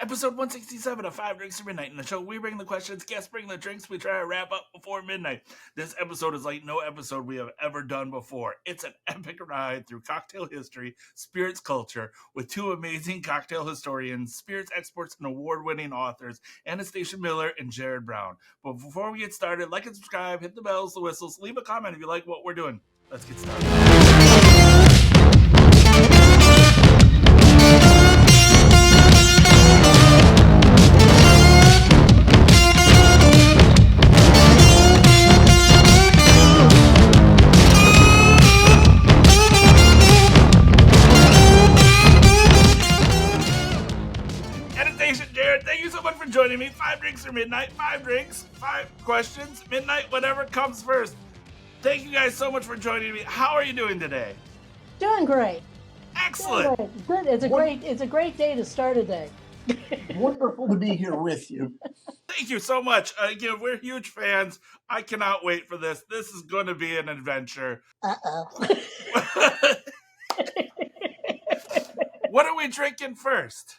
Episode 167 of 5 Drinks to Midnight. In the show, we bring the questions, guests bring the drinks, we try to wrap up before midnight. This episode is like no episode we have ever done before. It's an epic ride through cocktail history, spirits culture, with two amazing cocktail historians, spirits experts, and award-winning authors, Anistatia Miller and Jared Brown. But before we get started, like and subscribe, hit the bells, the whistles, leave a comment if you like what we're doing. Let's get started. Jared, thank you so much for joining me. 5 drinks or midnight, 5 drinks, 5 questions, midnight, whatever comes first. Thank you guys so much for joining me. How are you doing today? Doing great. Excellent. Doing great. Good. It's a great day to start a day. Wonderful to be here with you. Thank you so much. Again, we're huge fans. I cannot wait for this. This is going to be an adventure. What are we drinking first?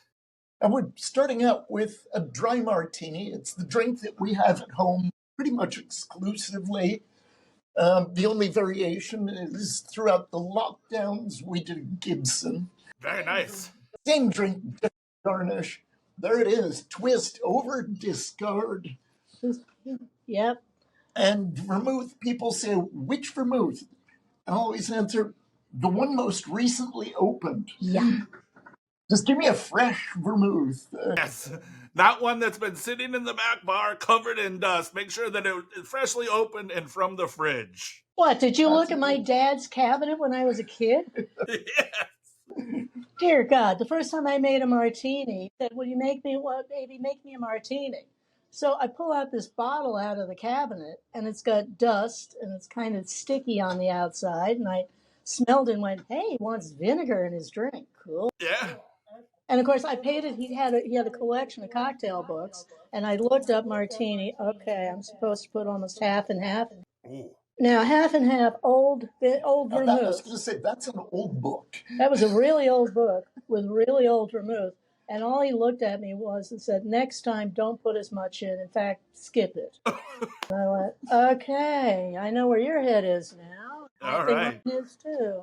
And we're starting out with a dry martini. It's the drink that we have at home pretty much exclusively. The only variation is throughout the lockdowns, we did a Gibson. Very nice. Same drink, different garnish. There it is. Twist over, discard. Yep. And vermouth, people say, which vermouth? I always answer, the one most recently opened. Yeah. Just give me a fresh vermouth. Yes, not one that's been sitting in the back bar covered in dust. Make sure that it's freshly opened and from the fridge. What, did you look at my dad's cabinet when I was a kid? Yes. Dear God, the first time I made a martini, he said, will you make me a martini? So I pull out this bottle out of the cabinet, and it's got dust, and it's kind of sticky on the outside, and I smelled it and went, hey, he wants vinegar in his drink. Cool. Yeah. And of course, I paid it. He had a collection of cocktail books, and I looked up martini. Okay, I'm supposed to put almost half and half. Ooh. Now, half and half, old vermouth. I was going to say, that's an old book. That was a really old book with really old vermouth. And all he looked at me was and said, next time, don't put as much in. In fact, skip it. And I went, okay, I know where your head is now. All right. Mine is too.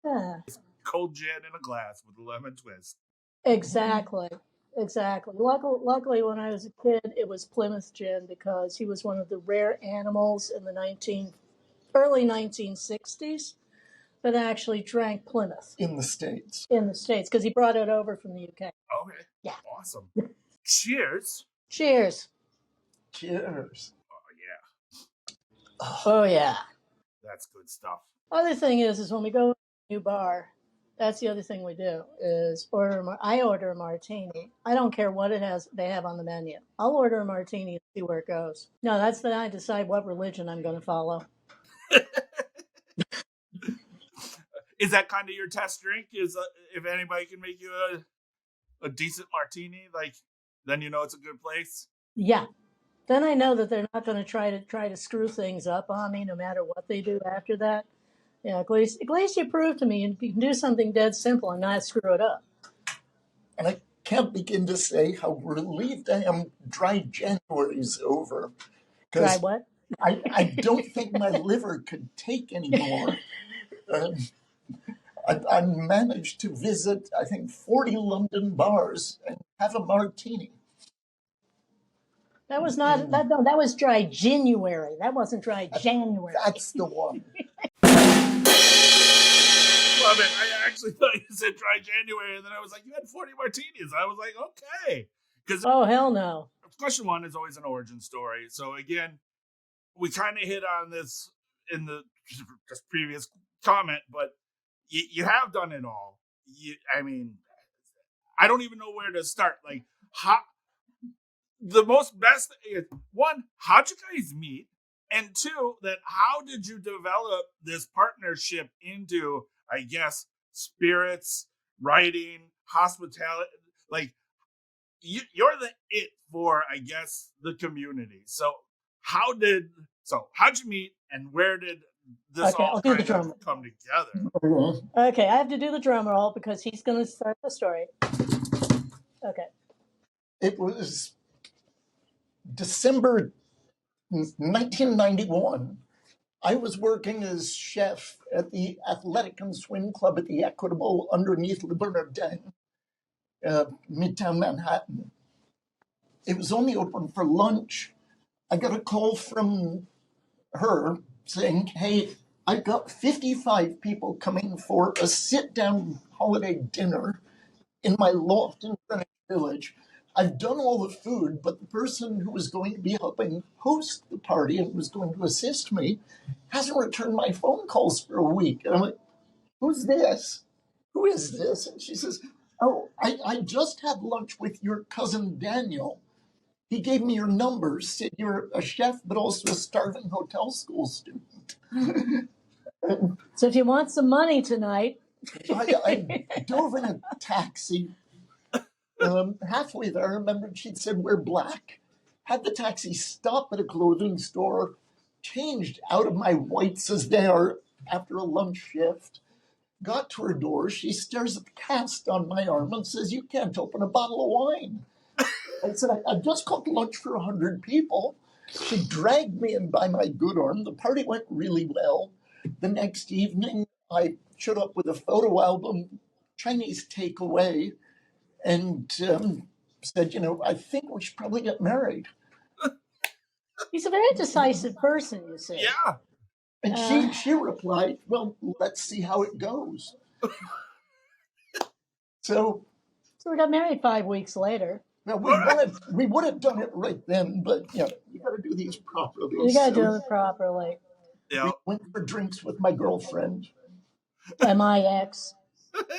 Yeah. Cold gin in a glass with a lemon twist. Exactly. Luckily, when I was a kid, it was Plymouth gin because he was one of the rare animals in the early 1960s that actually drank Plymouth. In the States. In the States, because he brought it over from the UK. Okay. Yeah. Awesome. Cheers. Cheers. Cheers. Oh, yeah. Oh, yeah. That's good stuff. Other thing is when we go to a new bar, that's the other thing we do is I order a martini. I don't care what they have on the menu. I'll order a martini and see where it goes. No, that's that I decide what religion I'm going to follow. Is that kind of your test drink? Is if anybody can make you a decent martini, then you know it's a good place? Yeah. Then I know that they're not going to try to screw things up on me no matter what they do after that. Yeah, at least you prove to me you can do something dead simple and not screw it up. And I can't begin to say how relieved I am dry January's over. Dry what? I don't think my liver could take anymore. I managed to visit, I think, 40 London bars and have a martini. That was not that was dry January. That wasn't dry January. That's the one. Love it. I actually thought you said dry January, and then I was like, you had 40 martinis. I was like, okay. Oh, hell no. Question 1 is always an origin story. So again, we kind of hit on this in the just previous comment, but you have done it all. I don't even know where to start. The most best is 1, how'd you guys meet? And 2, that how did you develop this partnership into, I guess, spirits, writing, hospitality? You're the it for, I guess, the community. So how'd you meet, and where did this all kind of come together? Okay, I have to do the drum roll because he's going to start the story. Okay. It was December 1991. I was working as chef at the Athletic and Swim Club at the Equitable underneath Le Bernardin, Midtown Manhattan. It was only open for lunch. I got a call from her saying, hey, I've got 55 people coming for a sit-down holiday dinner in my loft in Greenwich Village. I've done all the food, but the person who was going to be helping host the party and was going to assist me hasn't returned my phone calls for a week. And I'm like, who's this? Who is this? And she says, oh, I just had lunch with your cousin Daniel. He gave me your number, said you're a chef, but also a starving hotel school student. So if you want some money tonight. I dove in a taxi. Halfway there, I remembered she'd said, we're black. Had the taxi stop at a clothing store, changed out of my whites as they are after a lunch shift, got to her door. She stares at the cast on my arm and says, you can't open a bottle of wine. I said, I just cooked lunch for 100 people. She dragged me in by my good arm. The party went really well. The next evening, I showed up with a photo album, Chinese takeaway, and said, I think we should probably get married. He's a very decisive person, you see. Yeah. And she replied, well, let's see how it goes. So we got married 5 weeks later. Now, we would have done it right then, but you got to do these properly. You got to do it properly. Yeah. We went for drinks with my girlfriend. And my ex.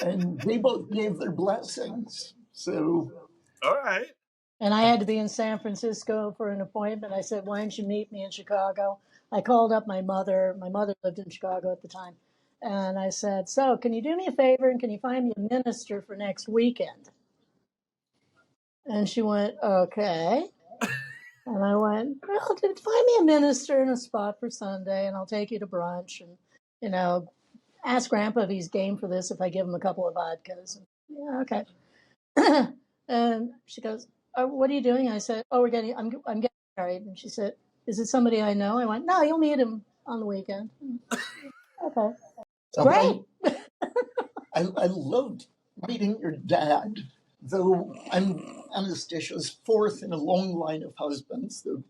And they both gave their blessings. So. All right. And I had to be in San Francisco for an appointment. I said, why don't you meet me in Chicago? I called up my mother. My mother lived in Chicago at the time. And I said, so can you do me a favor and can you find me a minister for next weekend? And she went, okay. And I went, well, find me a minister and a spot for Sunday, and I'll take you to brunch. And, ask Grandpa if he's game for this if I give him a couple of vodkas. And, yeah, okay. And she goes, oh, what are you doing? I said, oh, I'm getting married. And she said, is it somebody I know? I went, no, you'll meet him on the weekend. Okay. Great. I loved meeting your dad. Though I'm Anastatia's fourth in a long line of husbands, though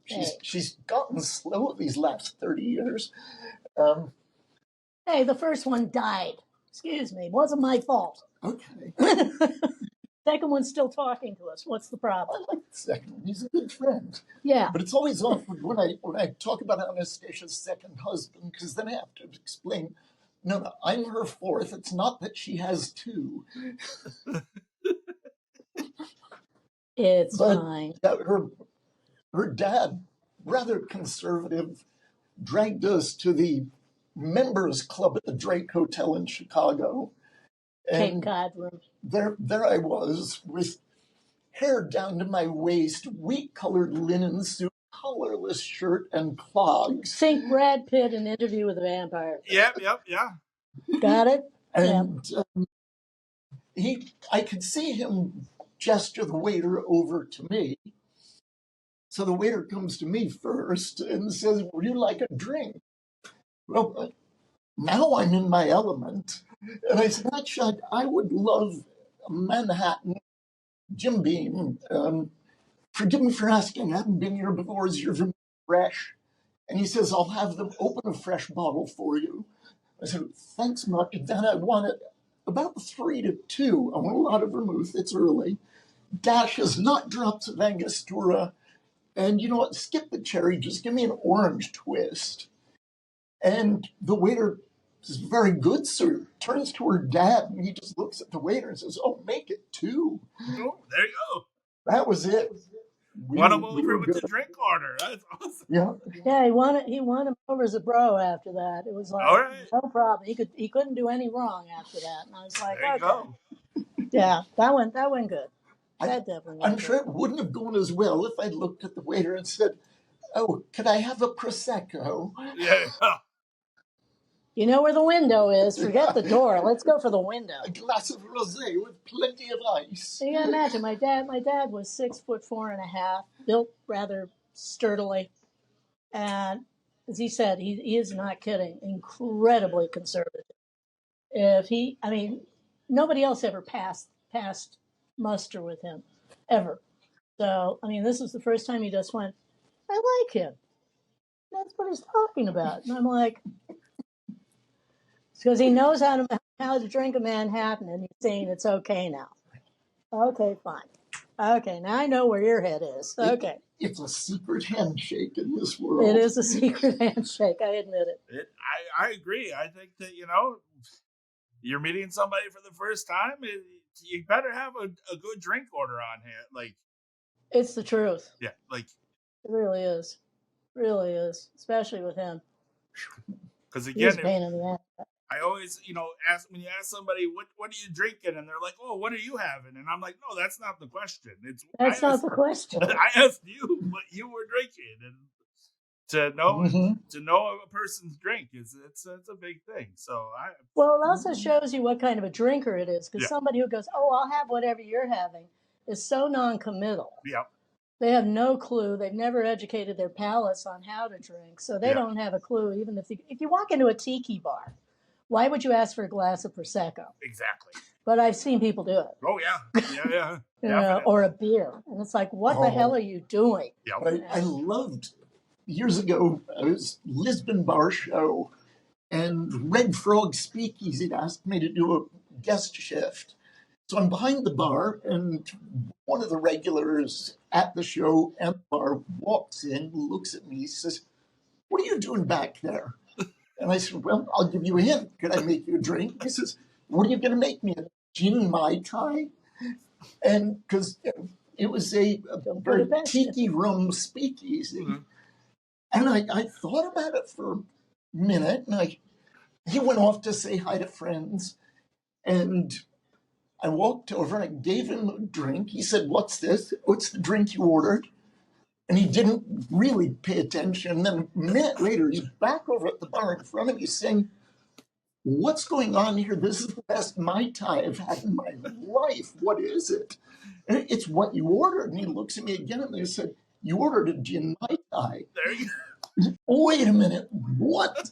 she's gotten slow these last 30 years. Hey, the first one died. Excuse me. It wasn't my fault. Okay. Second one's still talking to us. What's the problem? I like the second one. He's a good friend. Yeah. But it's always awkward when I talk about Anastatia's second husband, because then I have to explain, no, I'm her fourth. It's not that she has two. It's fine. Her dad, rather conservative, dragged us to the members club at the Drake Hotel in Chicago. Cape Cod room. There I was with hair down to my waist, wheat-colored linen suit, collarless shirt, and clogs. Think Brad Pitt in Interview with a Vampire. Yep, yeah. Got it? And I could see him gesture the waiter over to me. So the waiter comes to me first and says, would you like a drink? Well, now I'm in my element. And I said, Hotshot, I would love a Manhattan Jim Beam. Forgive me for asking, I haven't been here before. Is your vermouth fresh? And he says, I'll have them open a fresh bottle for you. I said, thanks much. Then I want it about 3 to 2. I want a lot of vermouth. It's early. Dashes, not drops of Angostura. And you know what? Skip the cherry. Just give me an orange twist. And the waiter is very good, sir. Turns to her dad, and he just looks at the waiter and says, oh, make it 2. Oh, there you go. That was it. Won him over with the drink order. That's awesome. Yeah, he won him over as a bro after that. It was like, all right, no problem. He couldn't do any wrong after that. And I was like, there you go. Yeah, that went good. That definitely went I'm good. sure it wouldn't have gone as well if I'd looked at the waiter and said, oh, could I have a Prosecco? Yeah. You know where the window is. Forget the door. Let's go for the window. A glass of rosé with plenty of ice. So you can imagine, my dad was 6'4.5", built rather sturdily. And as he said, he is not kidding, incredibly conservative. Nobody else ever passed muster with him, ever. So, this is the first time he just went, I like him. That's what he's talking about. And I'm like, because he knows how to drink a Manhattan, and he's saying it's okay now. Okay, fine. Okay, now I know where your head is. Okay. It's a secret handshake in this world. It is a secret handshake. I admit it. I agree. I think that, you're meeting somebody for the first time, you better have a good drink order on hand. Like, it's the truth. Yeah, like it really is. Really is, especially with him. Because again, pain in the ass. I always, ask when you ask somebody what are you drinking, and they're like, "Oh, what are you having?" And I'm like, "No, that's not the question. That's not the question. I asked you what you were drinking, and to know a person's drink it's a big thing." So well, it also shows you what kind of a drinker it is, because somebody who goes, "Oh, I'll have whatever you're having," is so non-committal. Yeah. They have no clue. They've never educated their palates on how to drink, so they don't have a clue. Even if you walk into a tiki bar, why would you ask for a glass of Prosecco? Exactly. But I've seen people do it. Oh, yeah. Or a beer. And it's like, what the hell are you doing? Yep. I loved, years ago, it was Lisbon Bar Show, and Red Frog Speakeasy asked me to do a guest shift. So I'm behind the bar, and one of the regulars at the show and the bar walks in, looks at me, says, "What are you doing back there?" And I said, "Well, I'll give you a hint. Could I make you a drink?" He says, "What are you going to make me? A gin Mai Tai?" And because it was a very tiki rum speakeasy. Mm-hmm. And I thought about it for a minute, and he went off to say hi to friends, and I walked over and I gave him a drink. He said, "What's this? What's the drink you ordered?" And he didn't really pay attention. And then a minute later, he's back over at the bar in front of me saying, "What's going on here? This is the best Mai Tai I've had in my life. What is it?" And it's what you ordered. And he looks at me again and he said, "You ordered a gin Mai Tai." There you go. Wait a minute. What?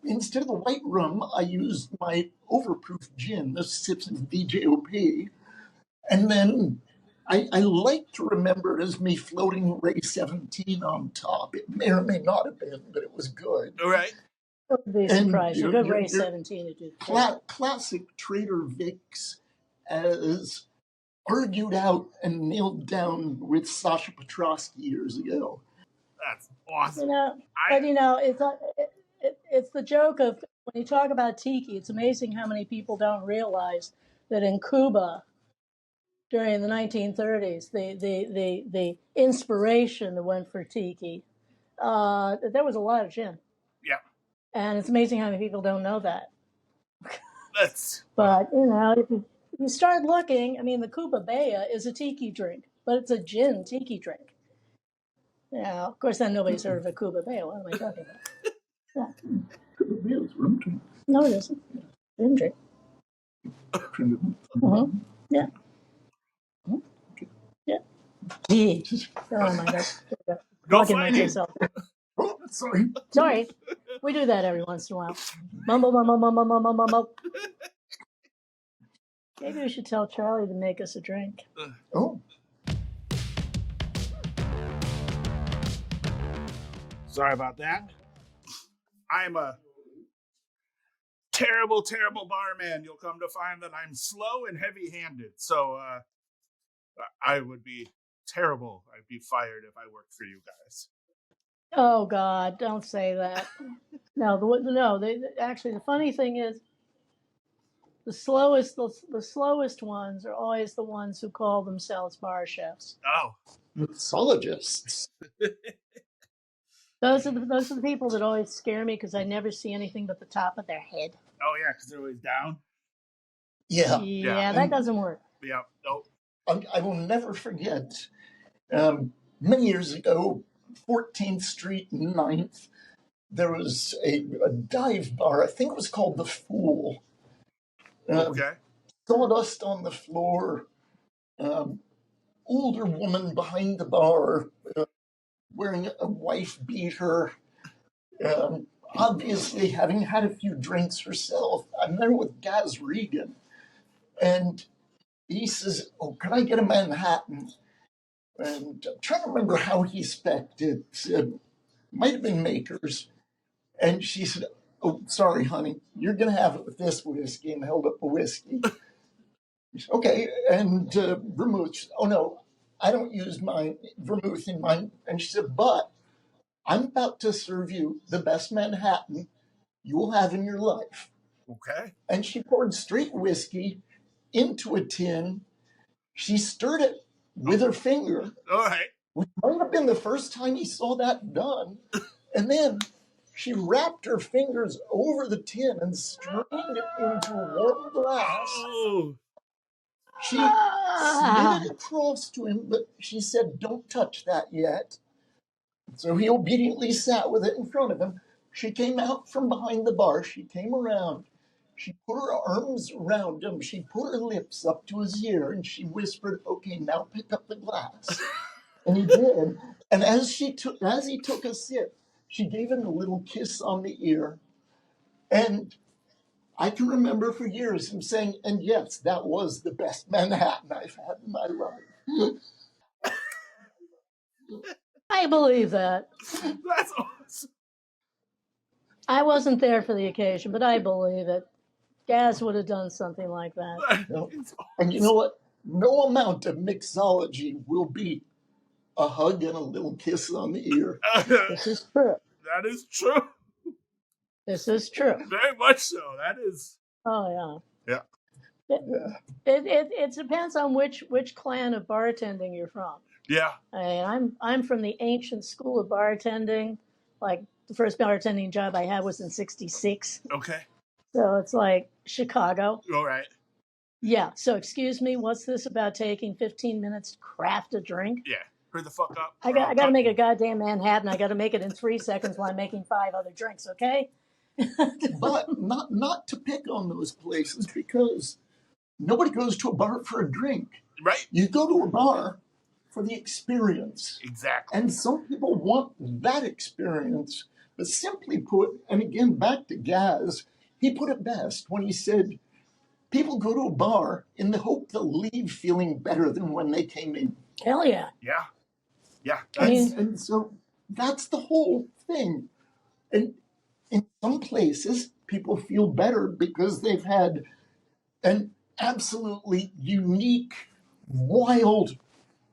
Instead of the white rum, I used my overproof gin, the Sipsmith VJOP. And then I like to remember it as me floating Ray 17 on top. It may or may not have been, but it was good. All right. I would be surprised. A good Ray 17 to do. Classic Trader Vic's, as argued out and nailed down with Sasha Petrosky years ago. That's awesome. It's the joke of, when you talk about tiki, it's amazing how many people don't realize that in Cuba during the 1930s, the inspiration that went for tiki, there was a lot of gin. Yeah. And it's amazing how many people don't know that. But, if you start looking, the Cuba Bea is a tiki drink, but it's a gin tiki drink. Yeah, of course, then nobody's heard of a Cuba Bea. What am I talking about? Yeah. Cuba Bea is rum drink. No, it isn't. Gin drink. Mm-hmm. Yeah. Yeah. Oh my God. Go find it. Oh, sorry. Sorry. We do that every once in a while. Mumble, mumble, mumble, mumble, mumble. Maybe we should tell Charlie to make us a drink. Oh. Sorry about that. I'm a terrible, terrible barman. You'll come to find that I'm slow and heavy-handed. So I would be terrible. I'd be fired if I worked for you guys. Oh God! Don't say that. Actually, the funny thing is, the slowest ones are always the ones who call themselves bar chefs. Oh, mixologists. Those are the people that always scare me, because I never see anything but the top of their head. Oh yeah, because they're always down. Yeah, that doesn't work. Yeah, nope. I will never forget. Many years ago, 14th Street and 9th, there was a dive bar. I think it was called The Fool. Okay. Sawdust on the floor. Older woman behind the bar wearing a wife beater. Obviously, having had a few drinks herself. I'm there with Gaz Regan. And he says, "Oh, can I get a Manhattan?" And I'm trying to remember how he spec'd it. Might have been Makers. And she said, "Oh, sorry, honey, you're going to have it with this whiskey," and held up a whiskey. Said, "Okay, and vermouth." She said, "Oh, no, I don't use my vermouth in mine." And she said, "But I'm about to serve you the best Manhattan you will have in your life." Okay. And she poured straight whiskey into a tin. She stirred it with her finger, All right. which might have been the first time he saw that done. And then she wrapped her fingers over the tin and strained it into a warm glass. Oh. She slid it across to him, but she said, "Don't touch that yet." So he obediently sat with it in front of him. She came out from behind the bar. She came around. She put her arms around him. She put her lips up to his ear, and she whispered, "Okay, now pick up the glass." And he did. And as he took a sip, she gave him a little kiss on the ear. And I can remember for years him saying, "And yes, that was the best Manhattan I've had in my life." I believe that. That's awesome. I wasn't there for the occasion, but I believe it. Gaz would have done something like that. No. It's awesome. And you know what? No amount of mixology will beat a hug and a little kiss on the ear. This is true. That is true. This is true. Very much so. That is. Oh Yeah. yeah. It depends on which clan of bartending you're from. Yeah. I'm from the ancient school of bartending. Like the first bartending job I had was in '66. Okay. So it's like Chicago. All right. Yeah. So excuse me, what's this about taking 15 minutes to craft a drink? Yeah. Hurry the fuck up. I got to make a goddamn Manhattan. I got to make it in 3 seconds while I'm making 5 other drinks. Okay. But not to pick on those places, because nobody goes to a bar for a drink. Right. You go to a bar for the experience. Exactly. And some people want that experience. But simply put, and again, back to Gaz, he put it best when he said, people go to a bar in the hope they'll leave feeling better than when they came in. Hell yeah. Yeah. Yeah. And so that's the whole thing. And in some places, people feel better because they've had an absolutely unique, wild,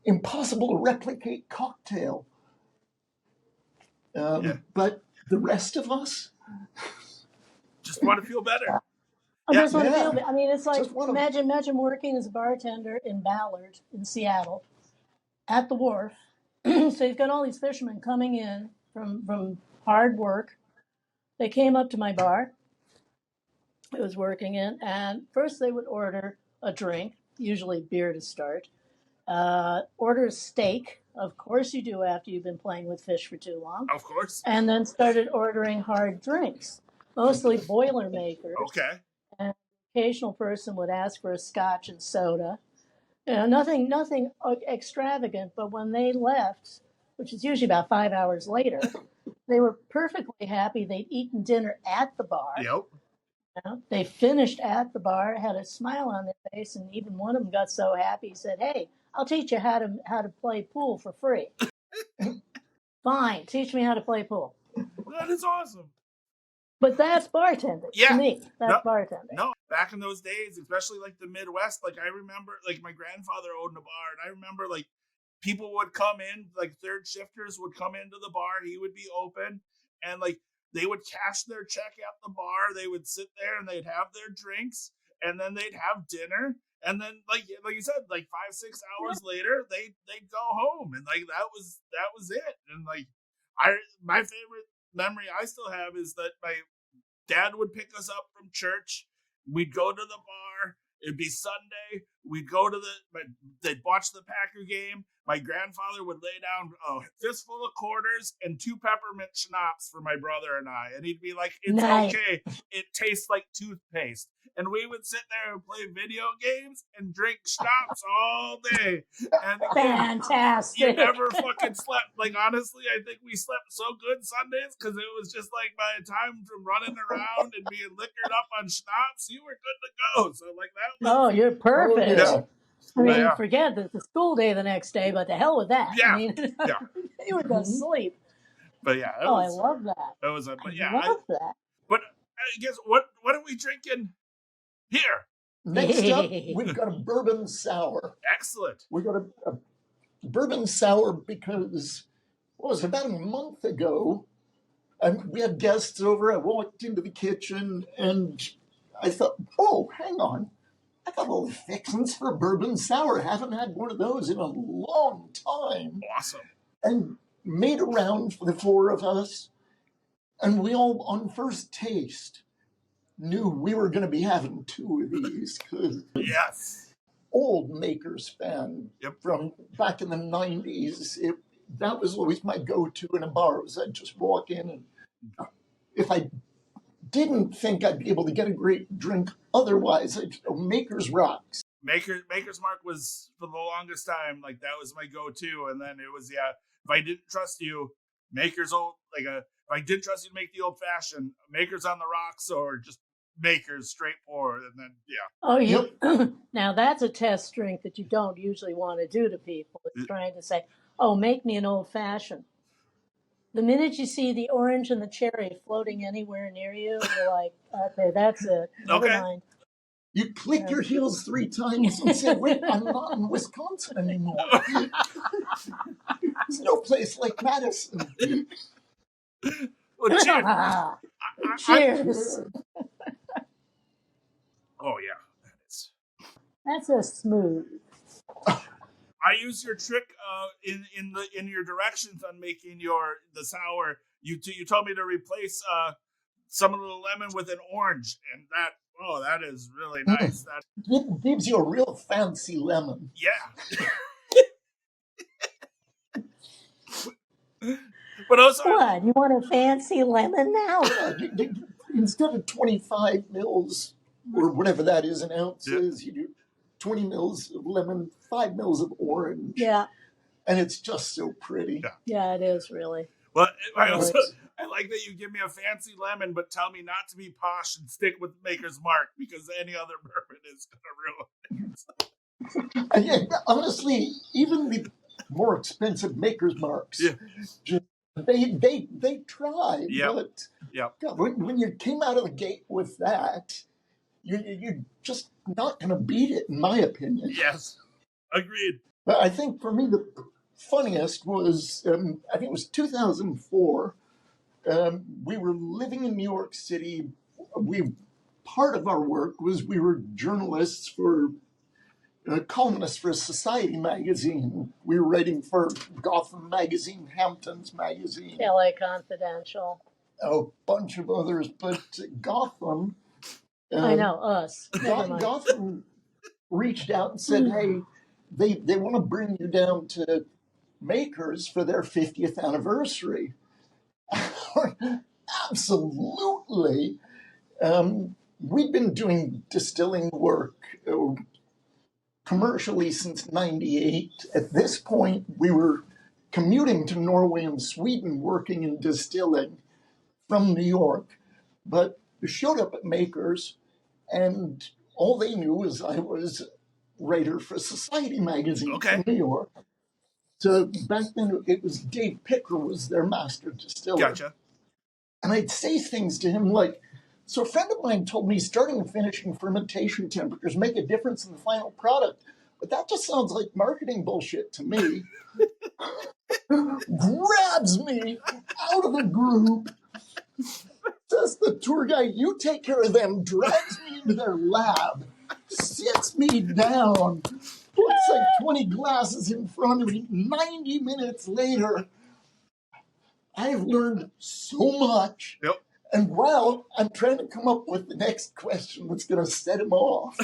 impossible to replicate cocktail. But the rest of us just want to feel better. I just want to feel. I mean, it's like Just wanna- imagine working as a bartender in Ballard in Seattle, at the wharf. So you've got all these fishermen coming in from hard work. They came up to my bar I was working in, and first they would order a drink, usually beer to start. Order a steak. Of course you do after you've been playing with fish for too long. Of course. And then started ordering hard drinks, mostly Boilermakers. Okay. And an occasional person would ask for a scotch and soda. You know, nothing extravagant, but when they left, which is usually about 5 hours later, they were perfectly happy. They'd eaten dinner at the bar. Yep. You know, they finished at the bar, had a smile on their face, and even one of them got so happy he said, "Hey, I'll teach you how to play pool for free." Fine, teach me how to play pool. That is awesome. But that's bartending to me. That's bartending. No, back in those days, especially like the Midwest, like I remember, like my grandfather owned a bar, and I remember like people would come in, like third shifters would come into the bar. He would be open, and like they would cash their check at the bar. They would sit there and they'd have their drinks, and then they'd have dinner, and then like you said, like 5-6 hours later, they'd go home, and like that was it. And like my favorite memory I still have is that my dad would pick us up from church. We'd go to the bar. It'd be Sunday. we'd go to they'd watch the Packer game. My grandfather would lay down a fistful of quarters and 2 peppermint schnapps for my brother and I. And he'd be like, it's Nice. okay. It tastes like toothpaste. And we would sit there and play video games and drink schnapps all day. And again, Fantastic. you never fucking slept. Like, honestly, I think we slept so good Sundays because it was just like by the time from running around and being liquored up on schnapps, you were good to go. So, like, that was. Oh, you're perfect. yeah. I mean, Yeah. forget the school day the next day, but the hell with that. Yeah. I mean, Yeah. you would go to sleep. But yeah, Oh, I love that. That was a, but I yeah, love that. but I guess what are we drinking here? Next up, we've got a bourbon sour. Excellent. We got a bourbon sour because, what was it, about a month ago, and we had guests over. I walked into the kitchen and I thought, oh, hang on. I got all the fixings for a bourbon sour. Haven't had one of those in a long time. Awesome. And made a round for the 4 of us. And we all, on first taste, knew we were going to be having 2 of these. Because Yes. old Makers fan Yep. from back in the 90s. That was always my go-to in a bar. Was I'd just walk in, and if I didn't think I'd be able to get a great drink otherwise, I'd go Makers rocks. Maker's Mark was for the longest time, like, that was my go-to. And then it was, yeah, if I didn't trust you, Maker's if I didn't trust you to make the old fashioned, Maker's on the rocks, or just Maker's straight pour. And then, yeah. Oh, now that's a test drink that you don't usually want to do to people. It's trying to say, oh, make me an old fashioned. The minute you see the orange and the cherry floating anywhere near you, you're like, okay, that's it. Never mind. You click your heels 3 times and say, wait, I'm not in Wisconsin anymore. There's no place like Madison. Well, cheers. Cheers. Oh, yeah. That's a smooth. I use your trick in your directions on making the sour. You told me to replace some of the lemon with an orange, and that is really nice. That gives you a real fancy lemon. Yeah. But also, what, you want a fancy lemon now? Instead of 25 mils or whatever that is in ounces, you do 20 mils of lemon, 5 mils of orange. Yeah. And it's just so pretty. Yeah, it is really. Well, I like that you give me a fancy lemon, but tell me not to be posh and stick with Maker's Mark, because any other bourbon is going to ruin it. And honestly, even the more expensive Maker's Marks, they tried. But God, when you came out of the gate with that, you're just not going to beat it, in my opinion. Yes, agreed. But I think for me, the funniest was, I think it was 2004. We were living in New York City. Part of our work was we were journalists columnists for Society magazine. We were writing for Gotham magazine, Hamptons magazine, LA Confidential, a bunch of others, but Gotham. I know, us. Gotham reached out and said, hey, they want to bring you down to Makers for their 50th anniversary. Absolutely. We'd been doing distilling work commercially since 98. At this point, we were commuting to Norway and Sweden working in distilling from New York. But we showed up at Makers, and all they knew was I was writer for Society magazine from New York. So back then, it was Dave Picker was their master distiller. Gotcha. And I'd say things to him like, so a friend of mine told me starting and finishing fermentation temperatures make a difference in the final product. But that just sounds like marketing bullshit to me. Grabs me out of the group. Says the tour guide, you take care of them, drags me into their lab, sits me down, puts like 20 glasses in front of me. 90 minutes later, I've learned so much. Yep. And while I'm trying to come up with the next question that's going to set him off,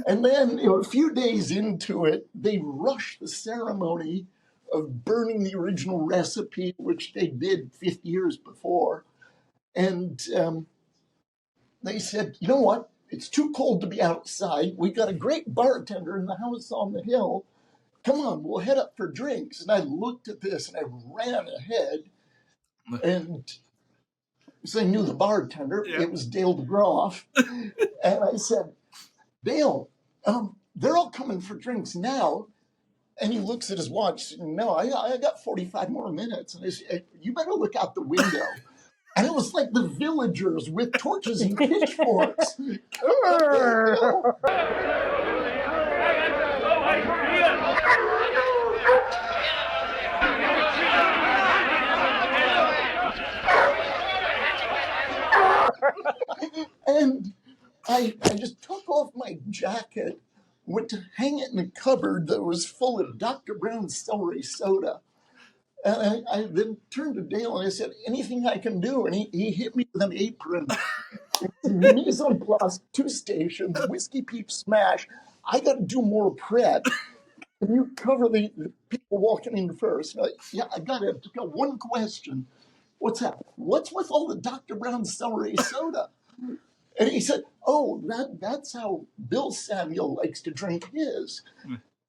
And then, a few days into it, they rushed the ceremony of burning the original recipe, which they did 50 years before. And they said, you know what? It's too cold to be outside. We got a great bartender in the house on the hill. Come on, we'll head up for drinks. And I looked at this and I ran ahead. And so I knew the bartender. Yeah. It was Dale DeGroff. And I said, Dale, they're all coming for drinks now. And he looks at his watch. No, I got 45 more minutes. And I said, you better look out the window. And it was like the villagers with torches and pitchforks. And I just took off my jacket, went to hang it in a cupboard that was full of Dr. Brown's celery soda. And I then turned to Dale and I said, anything I can do? And he hit me with an apron. Mise en place, 2 stations, whiskey peach smash. I got to do more prep. Can you cover the people walking in first? Yeah, I got one question. What's that? What's with all the Dr. Brown's celery soda? And he said, oh, that's how Bill Samuel likes to drink his.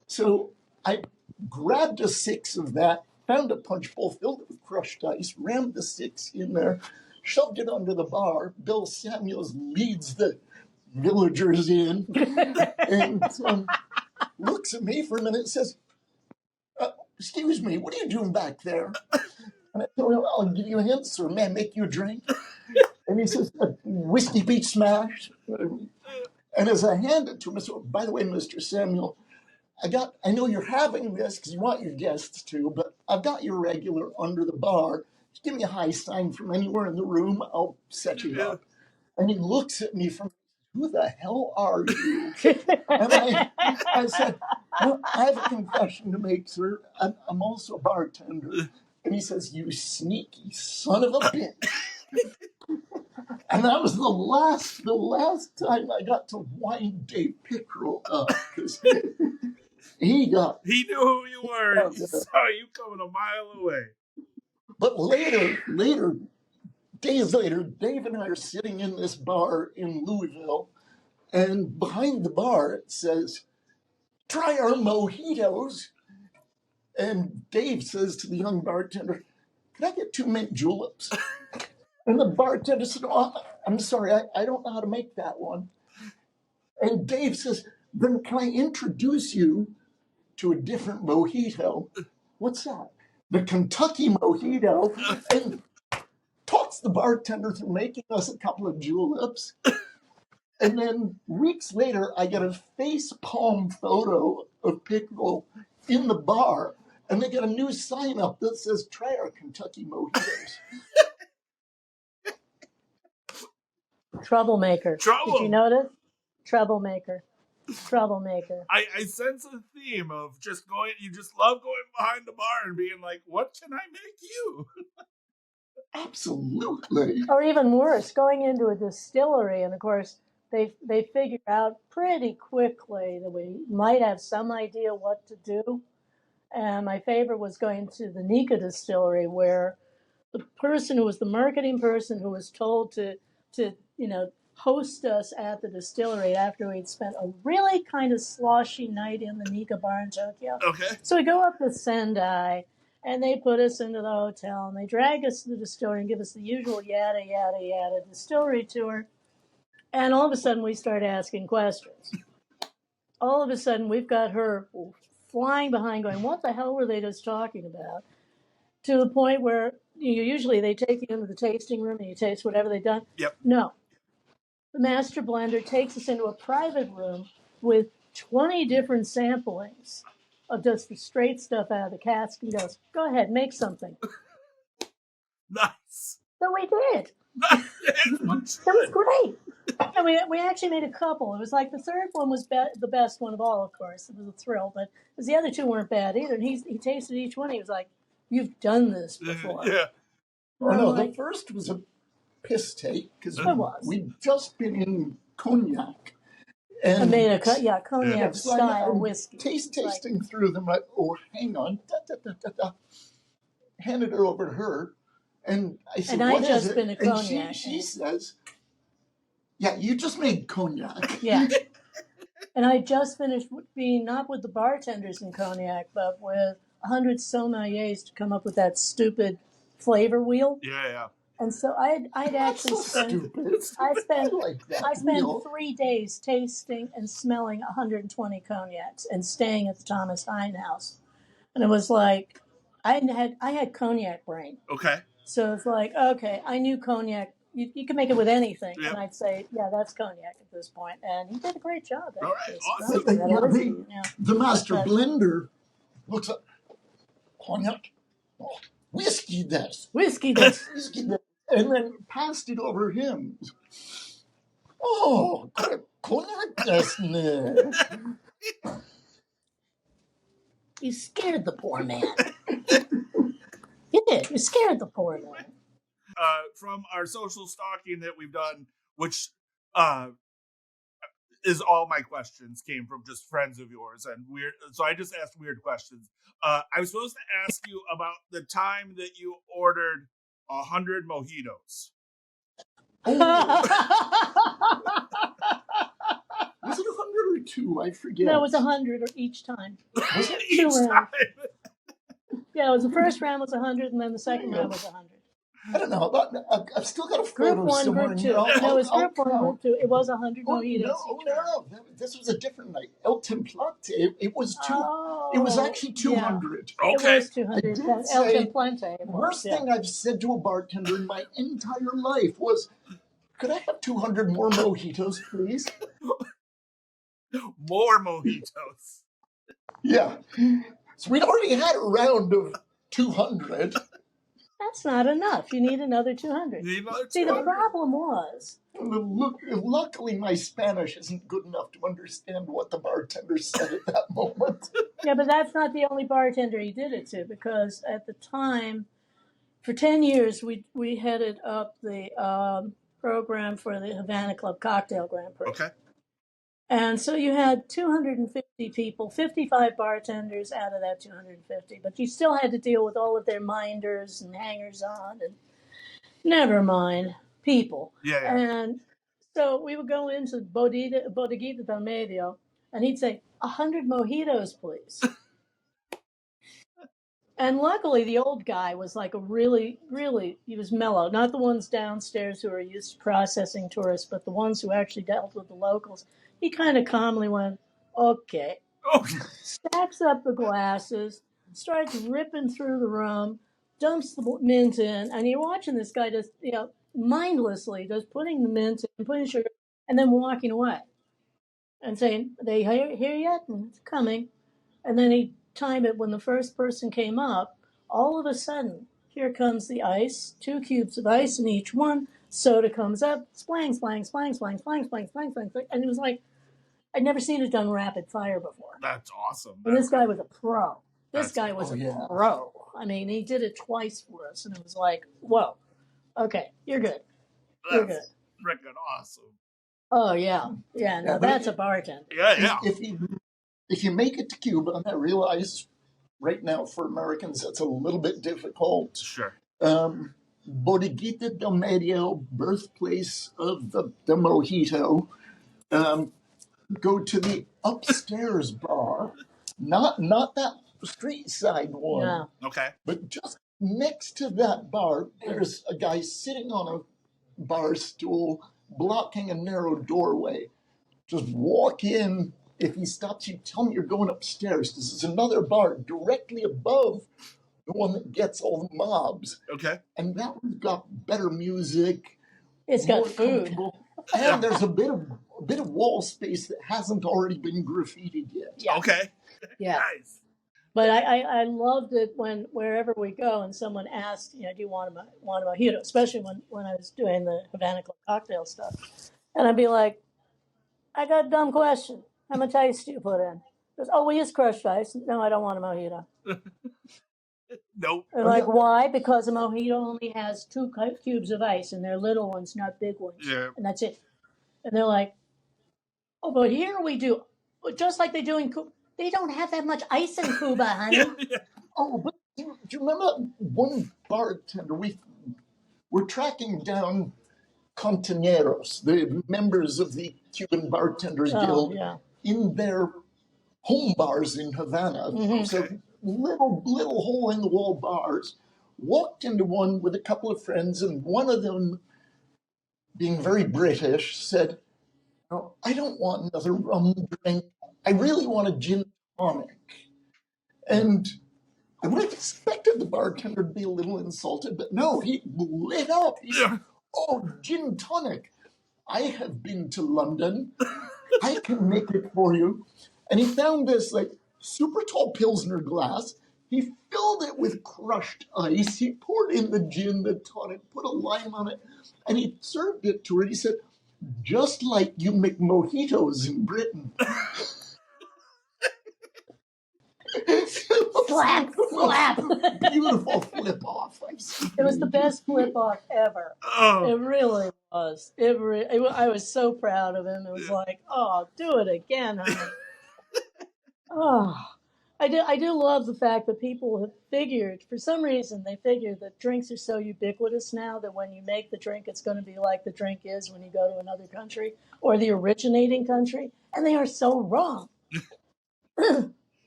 So I grabbed a 6 of that, found a punch bowl, filled it with crushed ice, rammed the 6 in there, shoved it under the bar. Bill Samuels leads the villagers in and looks at me for a minute and says, excuse me, what are you doing back there? And I told him, I'll give you a hint, sir. May I make you a drink? And he says, whiskey peach smash. And as I hand it to him, I said, by the way, Mr. Samuel, I know you're having this because you want your guests to, but I've got your regular under the bar. Just give me a high sign from anywhere in the room. I'll set you up. And he looks at me from, who the hell are you? And I said, well, I have a confession to make, sir. I'm also a bartender. And he says, you sneaky son of a bitch. And that was the last time I got to wind Dave Pickerel up. Because he knew who you were. He saw you coming a mile away. But later, days later, Dave and I are sitting in this bar in Louisville, and behind the bar it says, try our mojitos. And Dave says to the young bartender, can I get 2 mint juleps? And the bartender said, oh, I'm sorry, I don't know how to make that one. And Dave says, then can I introduce you to a different mojito? What's that? The Kentucky mojito. And talks the bartender through making us a couple of juleps. And then weeks later, I get a face palm photo of Pickerel in the bar. And they get a new sign up that says, try our Kentucky mojitos. Troublemaker. Trouble. Did you notice? Troublemaker. I sense a theme of you just love going behind the bar and being like, what can I make you? Absolutely. Or even worse, going into a distillery, and of course, they figure out pretty quickly that we might have some idea what to do. And my favorite was going to the Nika distillery, where the person who was the marketing person who was told to host us at the distillery after we'd spent a really kind of sloshy night in the Nika bar in Tokyo. Okay. So we go up to Sendai, and they put us into the hotel, and they drag us to the distillery and give us the usual yada, yada, yada distillery tour. And all of a sudden, we start asking questions. All of a sudden, we've got her flying behind going, what the hell were they just talking about? To the point where usually they take you into the tasting room and you taste whatever they've done. Yep. No. The master blender takes us into a private room with 20 different samplings of just the straight stuff out of the cask and goes, go ahead, make something. Nice. So we did. It was great. And we actually made a couple. It was like the third one was the best one of all, of course. It was a thrill, but because the other 2 weren't bad either. And he tasted each one. He was like, you've done this before. Yeah. Oh, no, the first was a piss take because we'd just been in Cognac. I And made a cognac so style I'm whiskey. tasting through them. Like, oh, hang on. Handed her over to her. And I said, And what I'd is just it? been a And cognac. she says, yeah, you just made cognac. Yeah. And I just finished being not with the bartenders in cognac, but with 100 sommeliers to come up with that stupid flavor wheel. Yeah. And so I'd actually so spent stupid. I spent like that I spent wheel. 3 days tasting and smelling 120 cognacs and staying at the Thomas Hine House. And it was like I had cognac brain. Okay. So it's like, okay, I knew cognac. You can make it with anything. Yep. And I'd say, yeah, that's cognac at this point. And he did a great job. All right, awesome. The master blender looks up, cognac, whiskey this. Whiskey this. And then passed it over him. Oh, cognac this. You scared the poor man. You did. You scared the poor man. From our social stalking that we've done, which is all my questions came from just friends of yours and weird. So I just asked weird questions. I was supposed to ask you about the time that you ordered 100 mojitos. Was it 100 or 2? I forget. No, it was 100 each time. Was it Each time? Yeah, it was the first round was 100, and then the second round was 100. I don't know. I've still got a photo Group 1, somewhere. Group 2. No, it was Group 1, Group 2. It was 100 mojitos. No. This was a different night. El Template. It was It was actually 200. Yeah. Okay. It was 200. El Template. Worst thing I've said to a bartender in my entire life was, could I have 200 more mojitos, please? More mojitos. Yeah. So we'd already had a round of 200. That's not enough. You need another 200. See, the problem was... Luckily, my Spanish isn't good enough to understand what the bartender said at that moment. Yeah, but that's not the only bartender he did it to, because at the time, for 10 years, we headed up the program for the Havana Club Cocktail Grand Prix. Okay. And so you had 250 people, 55 bartenders out of that 250, but you still had to deal with all of their minders and hangers-on and never mind, people. Yeah. And so we would go into Bodeguita del Medio, and he'd say, 100 mojitos, please. And luckily, the old guy was like a really, he was mellow. Not the ones downstairs who are used to processing tourists, but the ones who actually dealt with the locals. He kind of calmly went, okay. Stacks up the glasses, starts ripping through the rum, dumps the mint in, and you're watching this guy just, mindlessly just putting the mint in, putting sugar, and then walking away. And saying, they here yet? And it's coming. And then he'd time it when the first person came up. All of a sudden, here comes the ice, 2 cubes of ice in each one. Soda comes up, splang, splang, splang, splang, splang, splang, splang, splang, splang. And it was like, I'd never seen it done rapid fire before. That's awesome. And this guy was a pro. This guy was a pro. I mean, he did it twice for us. And it was like, whoa, okay, you're good. You're good. Freaking awesome. Oh, yeah. Yeah, no, that's a bartender. Yeah. If you make it to Cuba, and I realize right now for Americans that's a little bit difficult. Sure. Bodeguita del Medio, birthplace of the mojito. Go to the upstairs bar, not that street side one. No. Okay. But just next to that bar, there's a guy sitting on a bar stool, blocking a narrow doorway. Just walk in. If he stops you, tell him you're going upstairs. This is another bar directly above the one that gets all the mobs. Okay. And that one's got better music. It's got food. And there's a bit of wall space that hasn't already been graffitied yet. Yeah. Okay. Yeah. Nice. But I loved it wherever we go and someone asked, do you want a mojito? Especially when I was doing the Havana Club cocktail stuff. And I'd be like, I got a dumb question. How much ice do you put in? He goes, we use crushed ice. No, I don't want a mojito. Nope. And like, why? Because a mojito only has 2 cubes of ice, and they're little ones, not big ones. Yeah. And that's it. And they're like, Oh, but here we do, just like they do in Cuba. They don't have that much ice in Cuba, honey. Yeah. Oh, but do you remember one bartender? We're tracking down Compañeros, the members of the Cuban Bartenders Guild, in their home bars in Havana. So little hole in the wall bars. Walked into one with a couple of friends, and one of them, being very British, said, "Oh, I don't want another rum drink. I really want a gin tonic." And I would have expected the bartender to be a little insulted, but no, he lit up. He said, "Oh, gin tonic. I have been to London. I can make it for you." And he found this like super tall Pilsner glass. He filled it with crushed ice. He poured in the gin, the tonic, put a lime on it, and he served it to her. He said, "Just like you make mojitos in Britain." Slap, slap. Beautiful flip off. It was the best flip off ever. Oh. It really was. I was so proud of him. It was like, oh, do it again, honey. Oh, I do love the fact that people have figured, for some reason, they figured that drinks are so ubiquitous now that when you make the drink, it's going to be like the drink is when you go to another country or the originating country, and they are so wrong.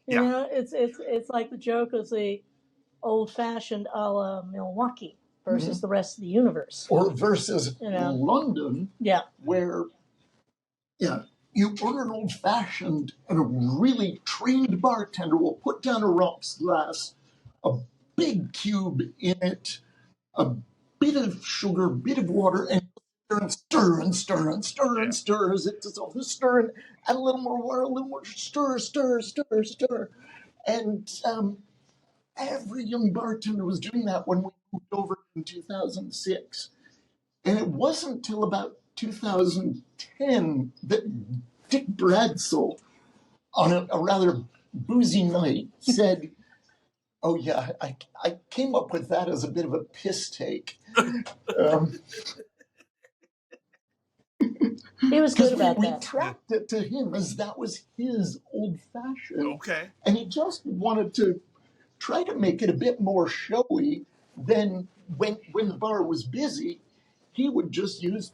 You know, it's like the joke of the old-fashioned a la Milwaukee versus the rest of the universe. Or versus London, where you order an old-fashioned and a really trained bartender will put down a rocks glass, a big cube in it, a bit of sugar, a bit of water, and stir and stir and stir and stir as it dissolves. Stir and add a little more water, a little more stir. And every young bartender was doing that when we moved over in 2006. And it wasn't until about 2010 that Dick Bradsell, on a rather boozy night, said, "Oh yeah, I came up with that as a bit of a piss take." He was good about that. We tracked it to him as that was his old-fashioned. Okay. And he just wanted to try to make it a bit more showy than when the bar was busy. He would just use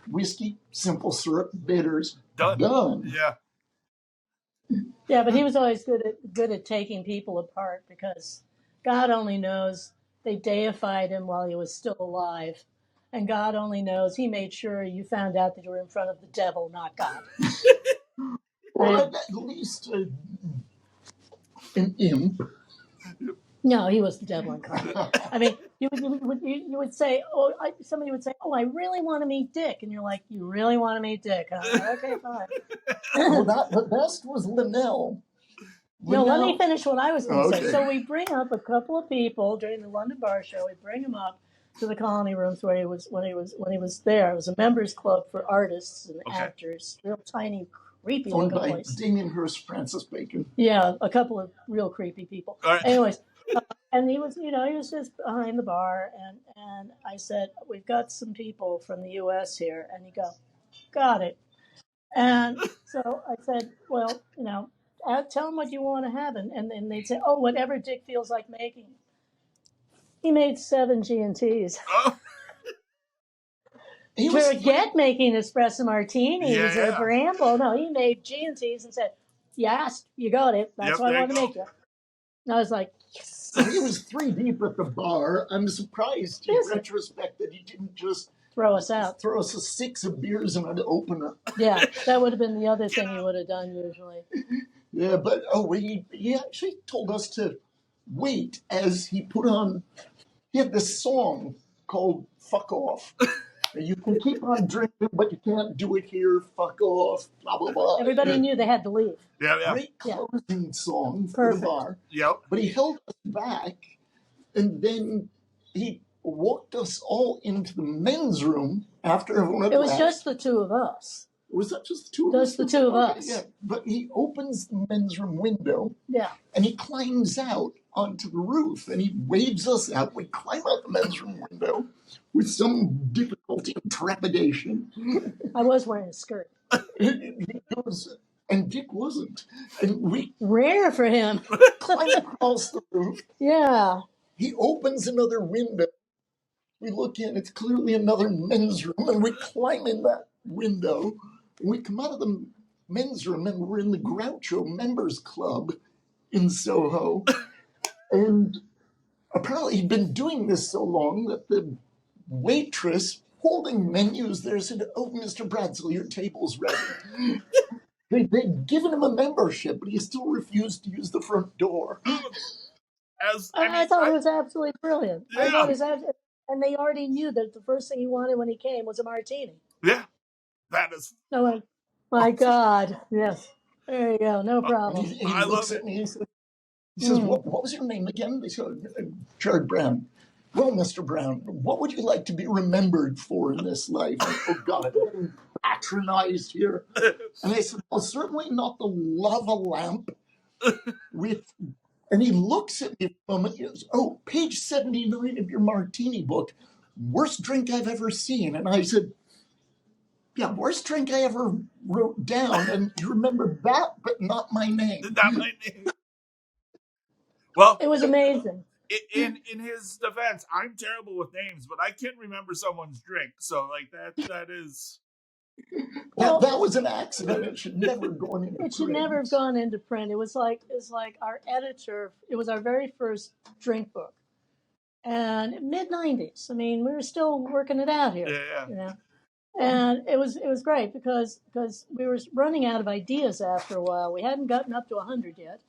whiskey, simple syrup, bitters. Done. Yeah. Yeah, but he was always good at taking people apart because God only knows they deified him while he was still alive. And God only knows he made sure you found out that you were in front of the devil, not God. Or at least an imp. No, he was the devil incarnate. I mean, you would say, somebody would say, "Oh, I really want to meet Dick," and you're like, "You really want to meet Dick?" Huh? Okay, fine. Well, the best was Linnell. No, let me finish what I was going to say. So we bring up a couple of people during the London Bar Show. We bring him up to the Colony Rooms where he was when he was there. It was a members club for artists and actors, real tiny, creepy looking place. Owned by Damien Hirst, Francis Bacon. Yeah, a couple of real creepy people. Right. Anyways, and he was just behind the bar, and I said, "We've got some people from the U.S. here," and he go, "Got it." And so I said, "Well, tell them what you want to have," and they'd say, "Oh, whatever Dick feels like making." He made 7 G&Ts. Oh. Forget making espresso martinis or Bramble. No, he made G&Ts and said, "Yes, you got it. That's what I want to make you." And I was like, yes. He was 3 deep at the bar. I'm surprised in retrospect that he didn't just throw us out. Throw us a 6 of beers and an opener. Yeah, that would have been the other thing he would have done usually. Yeah, but he actually told us to wait as he put on. He had this song called "Fuck Off." You can keep on drinking, but you can't do it here. Fuck off. Blah blah blah. Everybody knew they had to leave. Yeah. Great closing song for the bar. Yep. But he held us back, and then he walked us all into the men's room after everyone had left. It was just the 2 of us. Was that just the 2 of us? Just the 2 of us. Yeah, but he opens the men's room window. Yeah. And he climbs out onto the roof, and he waves us out. We climb out the men's room window with some difficulty. difficulty and trepidation. I was wearing a skirt. And Dick wasn't. And we Rare for him. climb across the roof. Yeah. He opens another window. We look in, it's clearly another men's room, and we climb in that window. And we come out of the men's room, and we're in the Groucho Members Club in Soho. And apparently he'd been doing this so long that the waitress holding menus there said, "Oh, Mr. Bradzel, your table's ready." They'd given him a membership, but he still refused to use the front door. I thought it was absolutely brilliant. Yeah. I thought it was and they already knew that the first thing he wanted when he came was a martini. Yeah, that is. So, my God, yes. There you go, no problem. He looks at me, he says, what was your name again? They said, Jared Brown. Well, Mr. Brown, what would you like to be remembered for in this life? Oh, God, I'm getting patronized here. And I said, well, certainly not the lava lamp and he looks at me for a moment. He goes, "Oh, page 79 of your martini book, worst drink I've ever seen." And I said, "Yeah, worst drink I ever wrote down. And you remember that, but not my name." Not my name. Well, it was amazing. In his defense, I'm terrible with names, but I can remember someone's drink. So, like, that is... Well, that was an accident. It should never have gone into print. It should never have gone into print. It was like our editor. It was our very first drink book, and mid-90s. I mean, we were still working it out here. Yeah. You know? And it was great because we were running out of ideas after a while. We hadn't gotten up to 100 yet,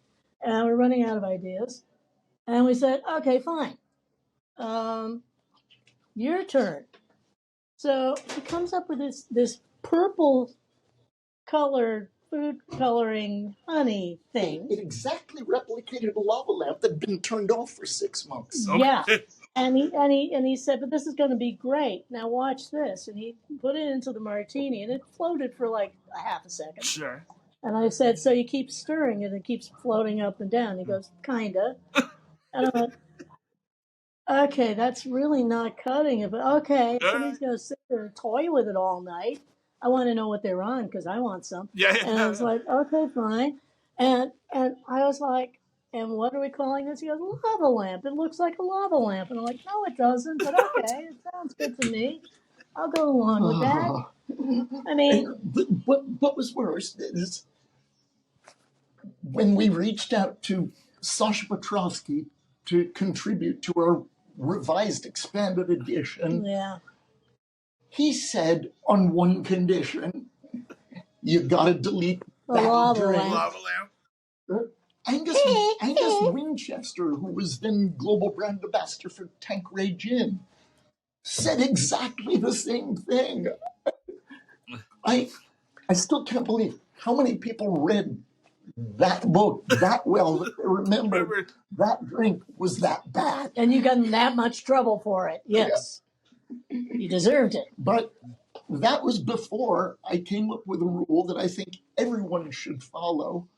and we were running out of ideas. And we said, "Okay, fine, your turn." So he comes up with this purple colored food coloring honey thing. It exactly replicated a lava lamp that had been turned off for 6 months. Okay. Yeah. And he said, "But this is going to be great. Now watch this." And he put it into the martini, and it floated for like a half a second. Sure. And I said, "So you keep stirring it, and it keeps floating up and down." He goes, "Kinda." And I went, "Okay, that's really not cutting it, but okay." So he's going to sit there and toy with it all night. I want to know what they're on because I want some. Yeah. And I was like, "Okay, fine." And I was like, "And what are we calling this?" He goes, "Lava lamp. It looks like a lava lamp." And I'm like, "No, it doesn't, but okay, it sounds good to me. I'll go along with that." I mean, what was worse is when we reached out to Sasha Petrovsky to contribute to our revised expanded edition. Yeah. He said, on one condition, you got to delete The that lava drink. lamp. Lava lamp. Angus Winchester, who was then global brand ambassador for Tanqueray Gin, said exactly the same thing. I still can't believe how many people read that book that well that they remembered that drink was that bad. And you got in that much trouble for it. Yes. Yeah. You deserved it. But that was before I came up with a rule that I think everyone should follow,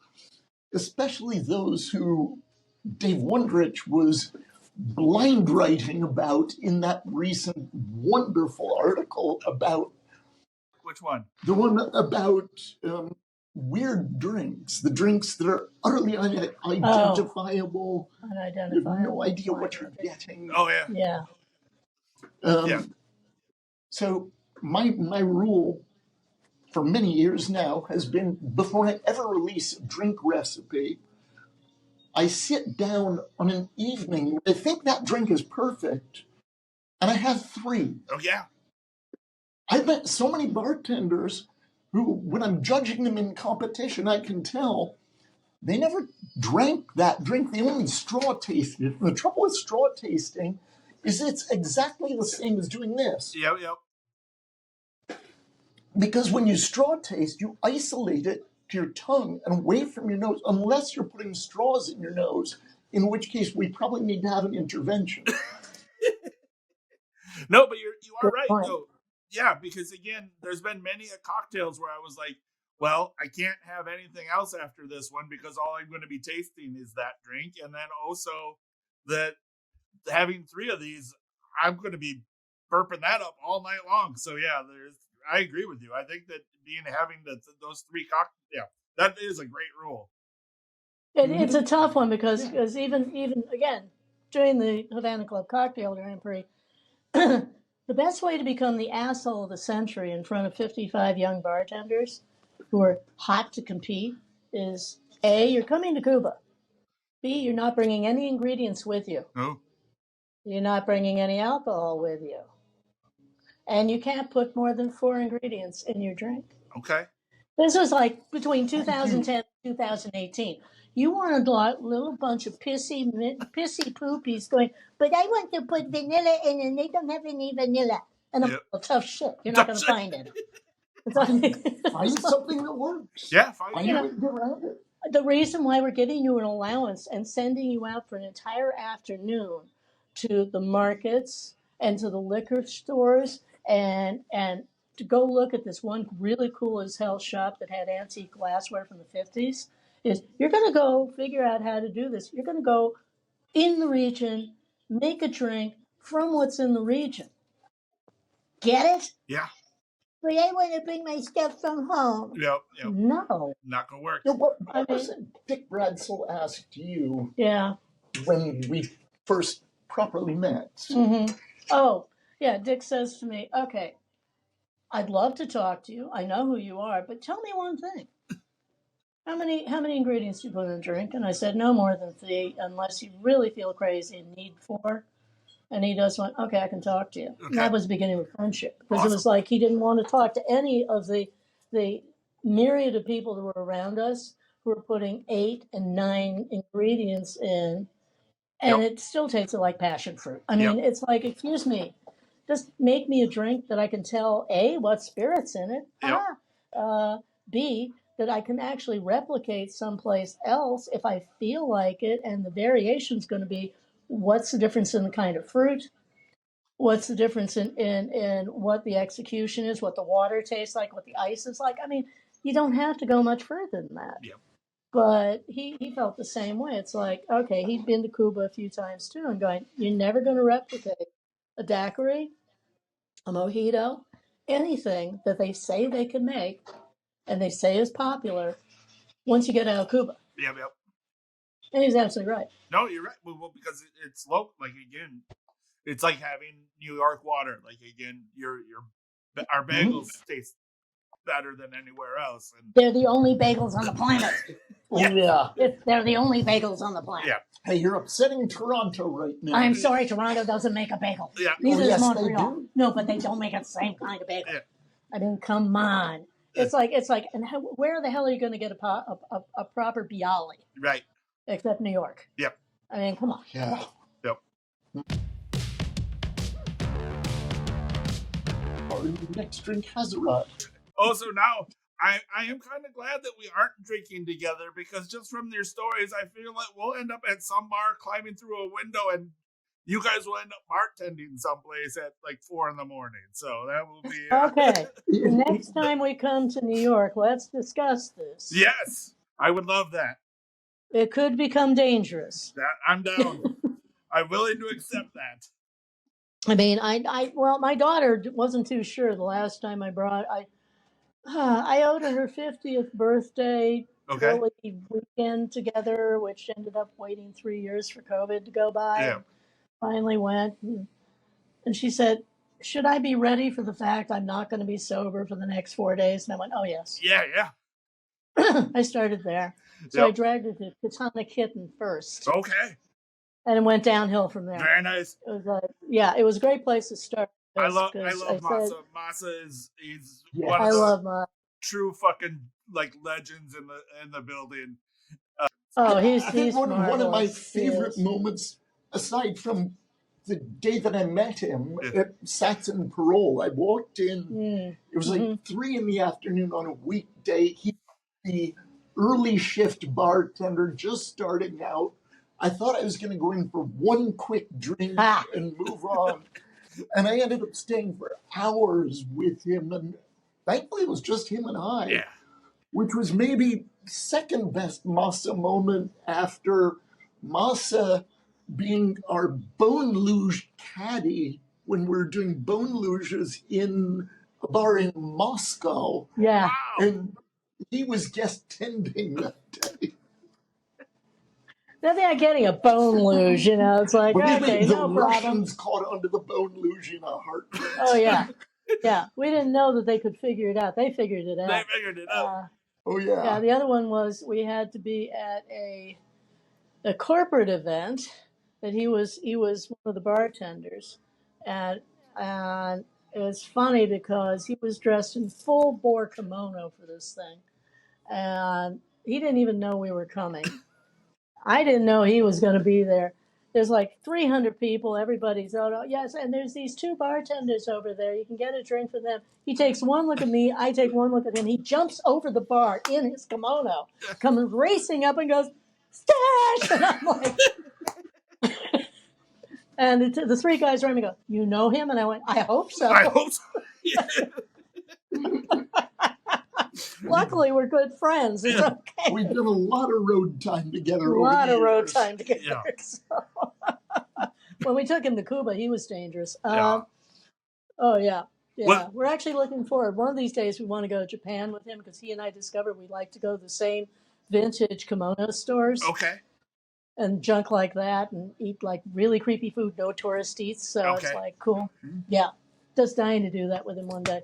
especially those who Dave Wondrich was blind writing about in that recent wonderful article about... Which one? The one about weird drinks, the drinks that are utterly unidentifiable. Unidentifiable. You have no idea what you're getting. Oh, yeah. Yeah. So my rule for many years now has been, before I ever release a drink recipe, I sit down on an evening where I think that drink is perfect, and I have 3. Oh, yeah. I've met so many bartenders who, when I'm judging them in competition, I can tell they never drank that drink. They only straw tasted it. And the trouble with straw tasting is it's exactly the same as doing this. Yep. Because when you straw taste, you isolate it to your tongue and away from your nose, unless you're putting straws in your nose, in which case we probably need to have an intervention. No, but you are right, though. Yeah, because again, there's been many cocktails where I was like, well, I can't have anything else after this one because all I'm going to be tasting is that drink. And then also that having 3 of these, I'm going to be burping that up all night long. So yeah, I agree with you. I think that having those three that is a great rule. It's a tough one because even again during the Havana Club Cocktail Grand Prix, the best way to become the asshole of the century in front of 55 young bartenders who are hot to compete is A, you're coming to Cuba. B, you're not bringing any ingredients with you. Oh. You're not bringing any alcohol with you. And you can't put more than 4 ingredients in your drink. Okay. This was like between 2010 and 2018. You wanted a little bunch of pissy poopies going, but I want to put vanilla in and they don't have any vanilla. And I'm tough shit. You're not going to find it. Find something that works. Yeah, find it around it. The reason why we're giving you an allowance and sending you out for an entire afternoon to the markets and to the liquor stores and to go look at this one really cool as hell shop that had antique glassware from the 50s is you're going to go figure out how to do this. You're going to go in the region, make a drink from what's in the region. Get it? Yeah. But I want to bring my stuff from home. Yep. No. Not going to work. You know, what was it Dick Bradsell asked you when we first properly met? Mm-hmm. Oh, yeah. Dick says to me, okay, I'd love to talk to you. I know who you are, but tell me one thing. How many ingredients do you put in a drink? And I said, no more than 3, unless you really feel crazy and need 4. And he just went, okay, I can talk to you. Okay. And that was the beginning of friendship. Because It was like he didn't want to talk to any of the myriad of people that were around us who were putting 8 and 9 ingredients in. And it still tasted like passion fruit. I mean, it's like, excuse me, just make me a drink that I can tell, A, what spirit's in it, B, that I can actually replicate someplace else if I feel like it, and the variation's going to be what's the difference in the kind of fruit, what's the difference in what the execution is, what the water tastes like, what the ice is like. I mean, you don't have to go much further than that. Yep. But he felt the same way. It's like, okay, he'd been to Cuba a few times too, and going, you're never going to replicate a daiquiri, a mojito, anything that they say they can make and they say is popular once you get out of Cuba. Yep. And he's absolutely right. No, you're right. Well, because it's local. Like, again, it's like having New York water. Like, again, our bagels taste better than anywhere else. And they're the only bagels on the planet. Yeah. They're the only bagels on the planet. Yeah. Hey, you're upsetting Toronto right now. I'm sorry, Toronto doesn't make a bagel. Yeah. Neither does Montreal. No, but they don't make it the same kind of bagel. Yeah. I mean, come on. It's like, and where the hell are you going to get a proper bialy? Right. Except New York. Yep. I mean, come on. Yeah. Yep. Our next drink has arrived. Also, now I am kind of glad that we aren't drinking together, because just from their stories, I feel like we'll end up at some bar climbing through a window, and you guys will end up bartending someplace at like 4 a.m. So that will be okay. The next time we come to New York, let's discuss this. Yes, I would love that. It could become dangerous. I'm down. I'm willing to accept that. I mean, well, my daughter wasn't too sure the last time I brought. I owed her 50th birthday early weekend together, which ended up waiting 3 years for COVID to go by. Yeah. Finally went, and she said, should I be ready for the fact I'm not going to be sober for the next 4 days? And I went, oh, yes. Yeah. I started there. So I dragged her to Katana Kitten first. Okay. And it went downhill from there. Very nice. It was it was a great place to start. I love Masa. Masa is one of the true fucking like legends in the building. He's one of my favorite moments, aside from the day that I met him at Saxon Parole. I walked in. It was like 3 p.m. on a weekday. He was the early shift bartender just starting out. I thought I was going to go in for one quick drink and move on. And I ended up staying for hours with him. And thankfully, it was just him and I, which was maybe second best Masa moment after Masa being our bone luge caddy when we were doing bone luges in a bar in Moscow. Yeah. Wow. And he was guest tending that day. Nothing like getting a bone luge, you know. It's like, Believe okay, me, the no problem. Russians caught onto the bone luge in a heartbeat. Oh, yeah. Yeah. We didn't know that they could figure it out. They figured it out. They figured it out. Oh, yeah. Yeah, the other one was we had to be at a corporate event that he was one of the bartenders, and it was funny because he was dressed in full bore kimono for this thing, and he didn't even know we were coming. I didn't know he was going to be there. There's like 300 people. Everybody's oh yes, and there's these two bartenders over there. You can get a drink for them. He takes one look at me. I take one look at him. He jumps over the bar in his kimono, comes racing up and goes, "Stash!" And I'm like, and the three guys around me go, "You know him?" And I went, "I hope so." I hope so. Luckily, we're good friends. It's okay. We've done a lot of road time together. A lot over of the road years. time together. Yeah. So. When we took him to Cuba, he was dangerous. Yeah. Oh, yeah. Yeah. What- We're actually looking forward. One of these days, we want to go to Japan with him because he and I discovered we like to go to the same vintage kimono stores Okay. and junk like that and eat like really creepy food no tourist eats. So it's Okay. like, cool. Yeah. Just dying to do that with him one day.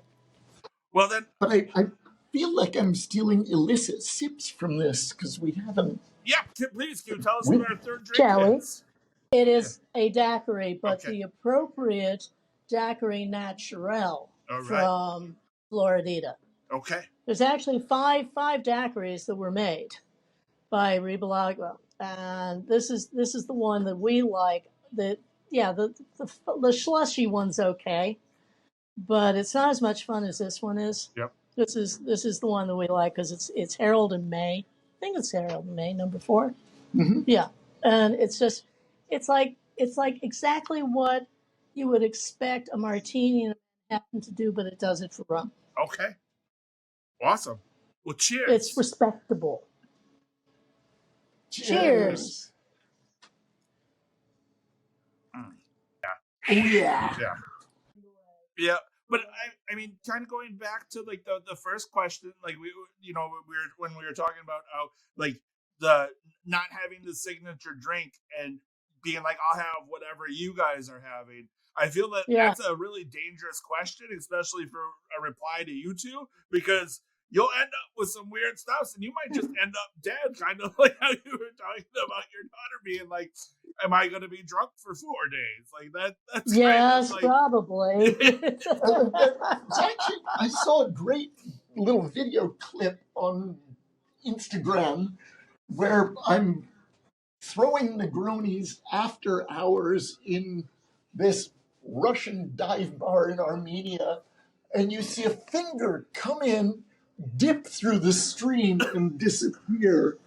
Well, then, But I feel like I'm stealing illicit sips from this because we haven't. yeah, please, can you tell us what our third drink Shall we? is? It is a daiquiri, but Okay. the appropriate daiquiri naturel All right. from Floridita. Okay. There's actually five daiquiris that were made by Ribalagua, and this is the one that we like. The slushy one's okay, but it's not as much fun as this one is. Yep. This is the one that we like because it's Harold and May. I think it's Harold and May, number 4. Mhm. Yeah, and it's like exactly what you would expect a martini in Manhattan to do, but it does it for rum. Okay. Awesome. Well, cheers. It's respectable. Cheers. Oh, yeah. Yeah. Yeah. But I mean, kind of going back to like the first question, like we when we were talking about how like the not having the signature drink and being like, I'll have whatever you guys are having. I feel that that's a really dangerous question, especially for a reply to you two, because you'll end up with some weird stuff and you might just end up dead, kind of like how you were talking about your daughter being like, am I going to be drunk for 4 days? Like that's yes, kind of like, probably. Actually, I saw a great little video clip on Instagram where I'm throwing Negronis after hours in this Russian dive bar in Armenia, and you see a finger come in, dip through the stream, and disappear.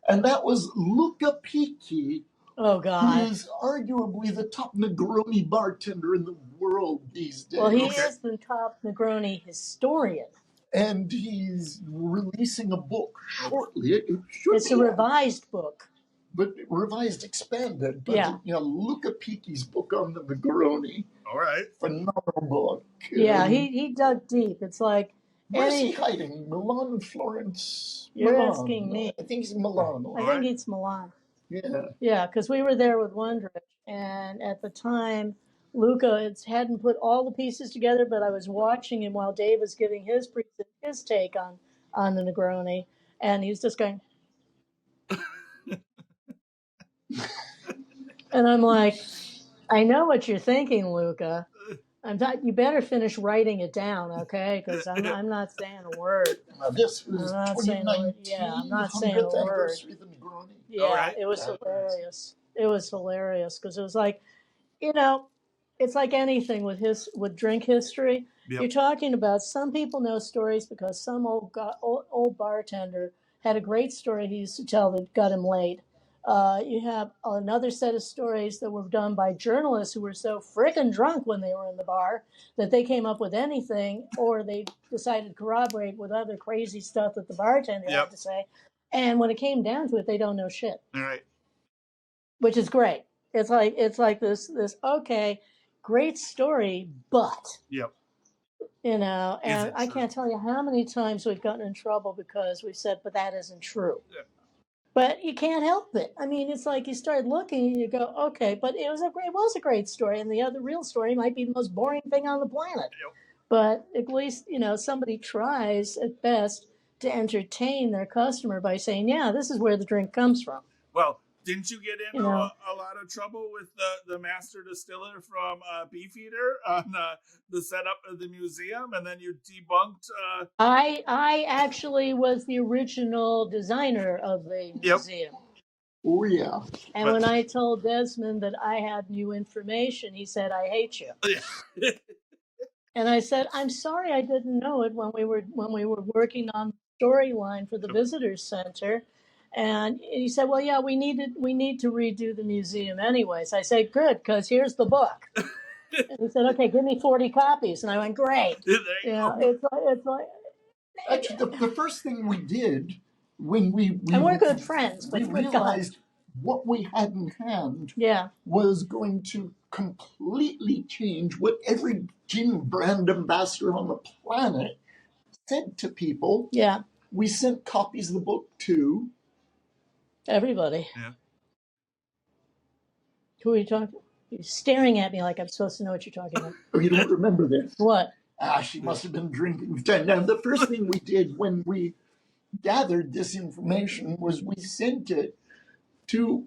And that was Luca Picchi, Oh who God. is arguably the top Negroni bartender in the world these days. Well, he Okay. is the top Negroni historian. And he's releasing a book shortly. It should It's be a out, revised book. but revised, expanded. But, Yeah. Luca Picchi's book on the Negroni, all right. phenomenal book. Yeah, he dug deep. It's like Where's any. he hiding? Milan, Florence? You're Milan. asking me. I think he's in Milan. I think it's Milan. Yeah. Yeah, because we were there with Wondrich, and at the time, Luca hadn't put all the pieces together, but I was watching him while Dave was giving his take on the Negroni, and he was just going, and I'm like, I know what you're thinking, Luca. You better finish writing it down, okay? Because I'm not saying a word. Now, this was I'm not saying a word. 2019, Yeah, I'm not saying a 100th word. anniversary of the Negroni. Yeah, Alright. it was hilarious. It was hilarious because it was like, it's like anything with drink history. Yep. You're talking about some people know stories because some old bartender had a great story he used to tell that got him laid. You have another set of stories that were done by journalists who were so frickin' drunk when they were in the bar that they came up with anything, or they decided to corroborate with other crazy stuff that the bartender had to say. And when it came down to it, they don't know shit, All right. which is great. It's like this. Okay, great story, but, Yep. you know, Is and it I true? can't tell you how many times we've gotten in trouble because we said, but that isn't true. Yeah. But you can't help it. I mean, it's like you start looking and you go, okay, but it was a great story, and the other real story might be the most boring thing on the planet. Yep. But at least, you know, somebody tries at best to entertain their customer by saying, yeah, this is where the drink comes from. Well, didn't you get into You know, a lot of trouble with the master distiller from Beefeater on the setup of the museum, and then you debunked? I actually was the original designer of the Yep. museum. Oh, yeah. And But- when I told Desmond that I had new information, he said, I hate you. Yeah. And I said, I'm sorry I didn't know it when we were working on the storyline for the visitors center. And he said, well, yeah, we need to redo the museum anyways. I said, good, because here's the book. And he said, okay, give me 40 copies. And I went, great. There you know, go. it's like Actually, the first thing we did when we and we're good friends, but we realized what we had in hand yeah, was going to completely change what every gin brand ambassador on the planet said to people. yeah, We sent copies of the book to everybody. Yeah. Who are you talking to? You're staring at me like I'm supposed to know what you're talking about. Oh, you don't remember this? What? She must have been drinking. Now, the first thing we did when we gathered this information was we sent it to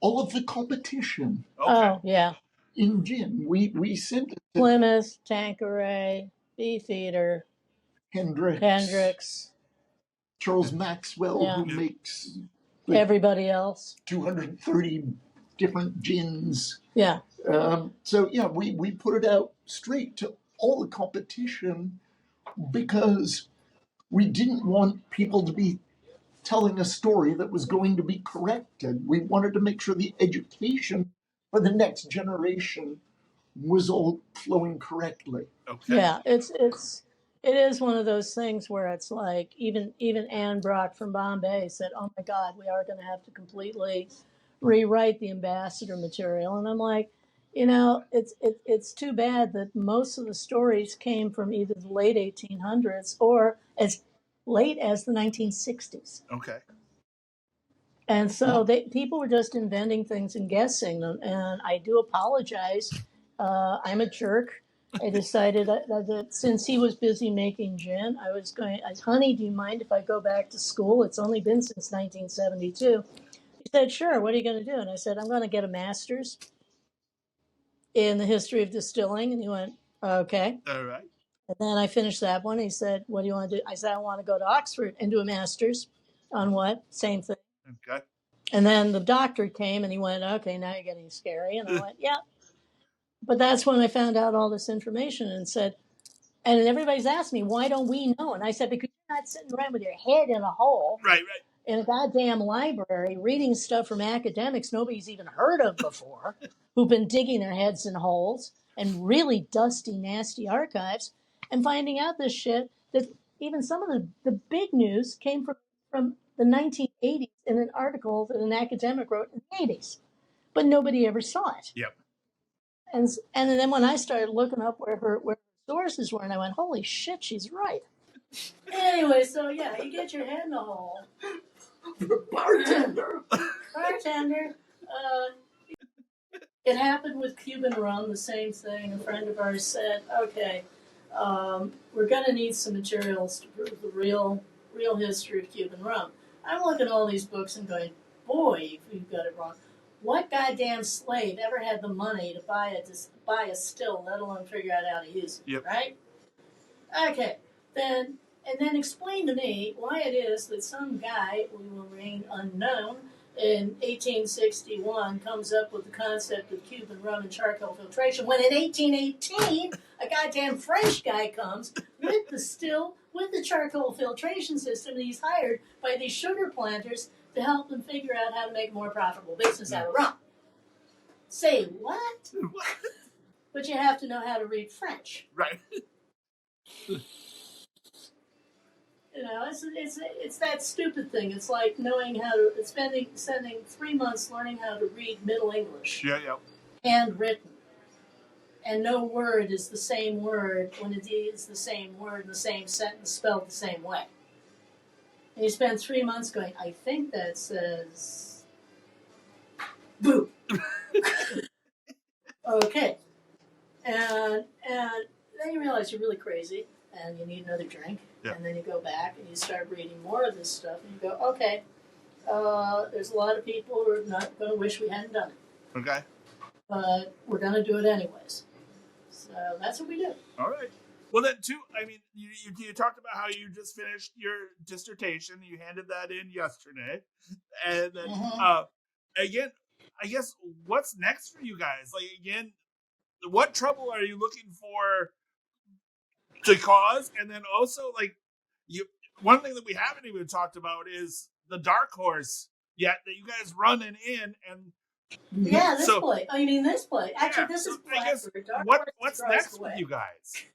all of the competition Okay. Oh, yeah. in gin. We sent it to Plymouth, Tanqueray, Beefeater, Hendricks, Charles Maxwell, Yeah. who makes everybody else. 230 different gins. Yeah. So, yeah, we put it out straight to all the competition because we didn't want people to be telling a story that was going to be corrected. We wanted to make sure the education for the next generation was all flowing correctly. Okay. Yeah, it is one of those things where it's like even Anne Brock from Bombay said, "Oh my God, we are going to have to completely rewrite the ambassador material." And I'm like, you know, it's too bad that most of the stories came from either the late 1800s or as late as the 1960s. Okay. And so people were just inventing things and guessing them. And I do apologize. I'm a jerk. I decided that since he was busy making gin, I was going, honey, do you mind if I go back to school? It's only been since 1972. He said, sure, what are you going to do? And I said, I'm going to get a master's in the history of distilling. And he went, okay. All right. And then I finished that one. He said, what do you want to do? I said, I want to go to Oxford and do a master's on what? Same thing. Okay. And then the doctor came and he went, okay, now you're getting scary. And I went, yeah. But that's when I found out all this information and said, and everybody's asked me, why don't we know? And I said, because you're not sitting around with your head in a hole Right. in a goddamn library reading stuff from academics nobody's even heard of before, who've been digging their heads in holes and really dusty, nasty archives and finding out this shit that even some of the big news came from the 1980s in an article that an academic wrote in the 80s, but nobody ever saw it. Yep. And then when I started looking up where her sources were, and I went, holy shit, she's right. Anyway, so yeah, you get your head in a hole. Bartender. It happened with Cuban rum, the same thing. A friend of ours said, okay, we're going to need some materials to prove the real history of Cuban rum. I'm looking at all these books and going, boy, you've got it wrong. What goddamn slave ever had the money to buy a still, let alone figure out how to use it, Yep. right? Okay, then explain to me why it is that some guy, who will remain unknown, in 1861 comes up with the concept of Cuban rum and charcoal filtration, when in 1818 a goddamn French guy comes with the charcoal filtration system, and he's hired by these sugar planters to help them figure out how to make a more profitable business out of rum. Say what? But you have to know how to read French. Right. You know, it's that stupid thing. It's like knowing how to spending 3 months learning how to read Middle English, Yeah. handwritten. and no word is the same word when it is the same word in the same sentence spelled the same way. And you spend 3 months going, I think that says boo. Okay. And then you realize you're really crazy and you need another drink. Yeah. And then you go back and you start reading more of this stuff and you go, okay, there's a lot of people who are not going to wish we hadn't done it. Okay. But we're going to do it anyways. So that's what we do. All right. Well, then, too, I mean, you talked about how you just finished your dissertation. You handed that in yesterday. And then, again, I guess, what's next for you guys? Like, again, what trouble are you looking for to cause? And then also, like, one thing that we haven't even talked about is the dark horse yet that you guys running in. And yeah, this play. Oh, you mean this play? Actually, this is Blackbird. What's next with you guys?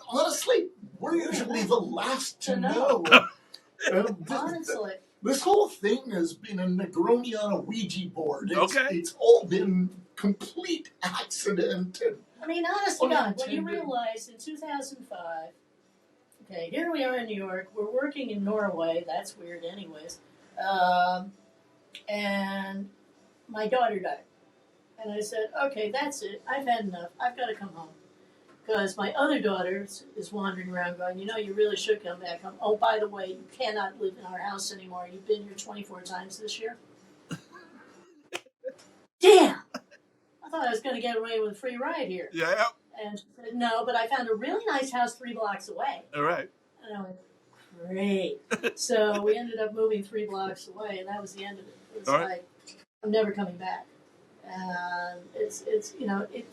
Honestly, we're usually the last to know. Honestly. This whole thing has been a Negroni on a Ouija board. It's all been complete accident. I mean, honestly, God, when you realize in 2005, okay, here we are in New York, we're working in Norway, that's weird anyways, and my daughter died. And I said, okay, that's it, I've had enough, I've got to come home. Because my other daughter is wandering around going, you really should come back home. Oh, by the way, you cannot live in our house anymore. You've been here 24 times this year. Damn! I thought I was going to get away with a free ride here. Yeah. And she said, no, but I found a really nice house 3 blocks away. All right. And I went, great. So we ended up moving 3 blocks away, and that was the end of it. It was like, I'm never coming back. And it's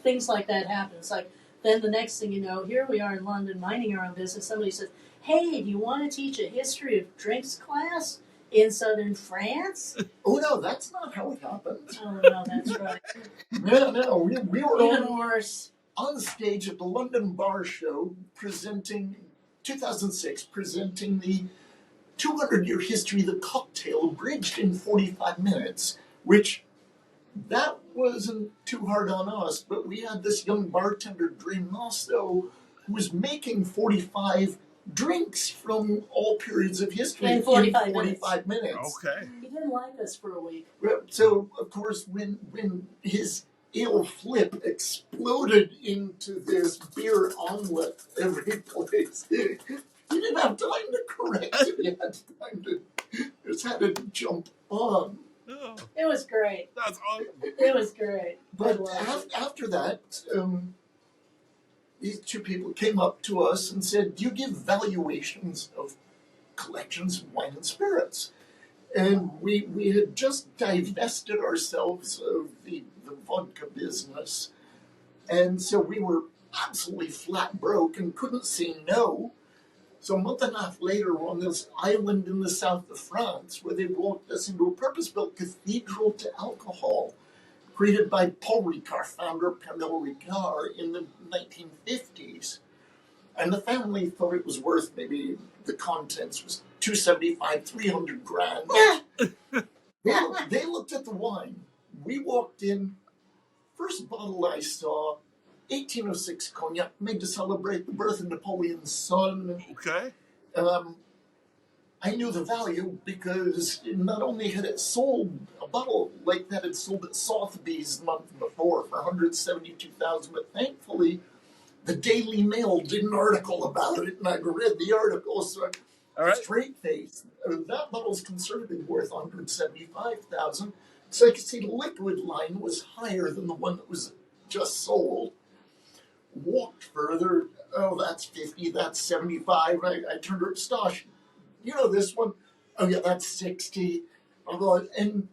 things like that happen. It's like, then the next thing you know, here we are in London minding our own business. Somebody says, hey, do you want to teach a history of drinks class in southern France? Oh, no, that's not how it happened. Oh, no, that's right. No, we were even worse. On stage at the London Bar Show presenting, 2006, presenting the 200-year history of the cocktail abridged in 45 minutes, which that wasn't too hard on us, but we had this young bartender, Dre Mosto, who was making 45 drinks from all periods of history in 45 minutes. Okay. He didn't like us for a week. So, of course, when his ale flip exploded into this beer omelet every place, he didn't have time to correct it. He had time to just had to jump on. Oh. It was great. That's awesome. It was great. But after that, these 2 people came up to us and said, do you give valuations of collections of wine and spirits? And we had just divested ourselves of the vodka business. And so we were absolutely flat broke and couldn't say no. So a month and a half later, we're on this island in the south of France where they walked us into a purpose-built cathedral to alcohol created by Paul Ricard, founder of Pernod Ricard, in the 1950s. And the family thought it was worth maybe the contents was $275, $300,000. They looked at the wine. We walked in. First bottle I saw, 1806 cognac, made to celebrate the birth of Napoleon's son. Okay. I knew the value because not only had it sold, a bottle like that had sold at Sotheby's the month before for $172,000, but thankfully the Daily Mail did an article about it, and I read the article, so straight face. That bottle's conservatively worth $175,000. So I could see the liquid line was higher than the one that was just sold. Walked further, that's 50, that's 75. I turned to Stosh, you know this one? Oh yeah, that's 60. And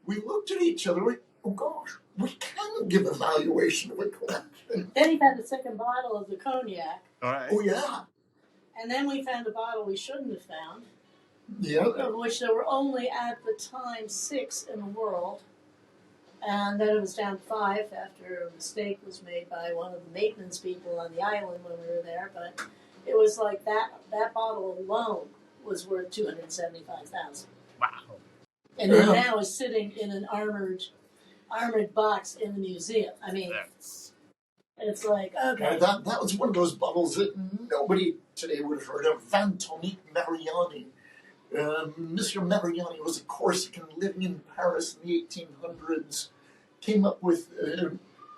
we looked at each other, oh gosh, we can give a valuation of a collection. Then he found the second bottle of the cognac. All right. Oh yeah. And then we found a bottle we shouldn't have found. Yeah. Of which there were only at the time 6 in the world. And then it was down to 5 after a mistake was made by one of the maintenance people on the island when we were there. But it was like that bottle alone was worth $275,000. Wow. And then now is sitting in an armored armored box in the museum. I mean, it's like, okay. That was one of those bottles that nobody today would have heard of, Vantonique Mariani. Mr. Mariani was a Corsican living in Paris in the 1800s, came up with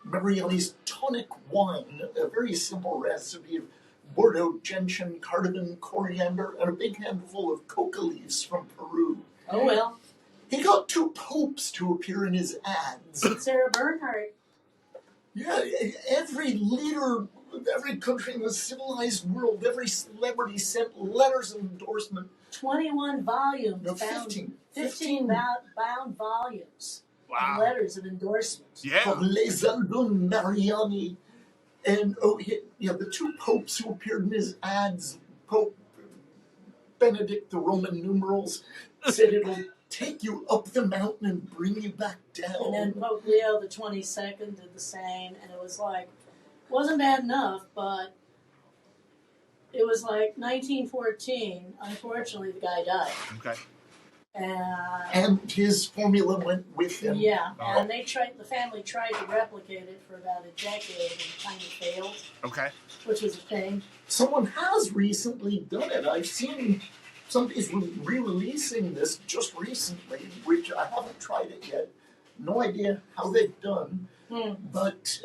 Mariani's tonic wine, a very simple recipe of Bordeaux gentian, cardamom, coriander, and a big handful of coca leaves from Peru. Oh, well. He got 2 popes to appear in his ads. Sarah Bernhardt. Yeah, every leader of every country in the civilized world, every celebrity sent letters of endorsement. 21 volumes. No, 15. 15 bound volumes. Wow. Of letters of endorsement. Yeah. From Les Albums Mariani. And the 2 popes who appeared in his ads, Pope Benedict, the Roman numerals, said it'll take you up the mountain and bring you back down. And then Pope Leo the 22nd did the same, and it was like, wasn't bad enough, but it was like 1914. Unfortunately, the guy died. Okay. And his formula went with him. Yeah, and the family tried to replicate it for about a decade and kind of failed. Okay. Which was a thing. Someone has recently done it. I've seen somebody's re-releasing this just recently, which I haven't tried it yet. No idea how they've done. But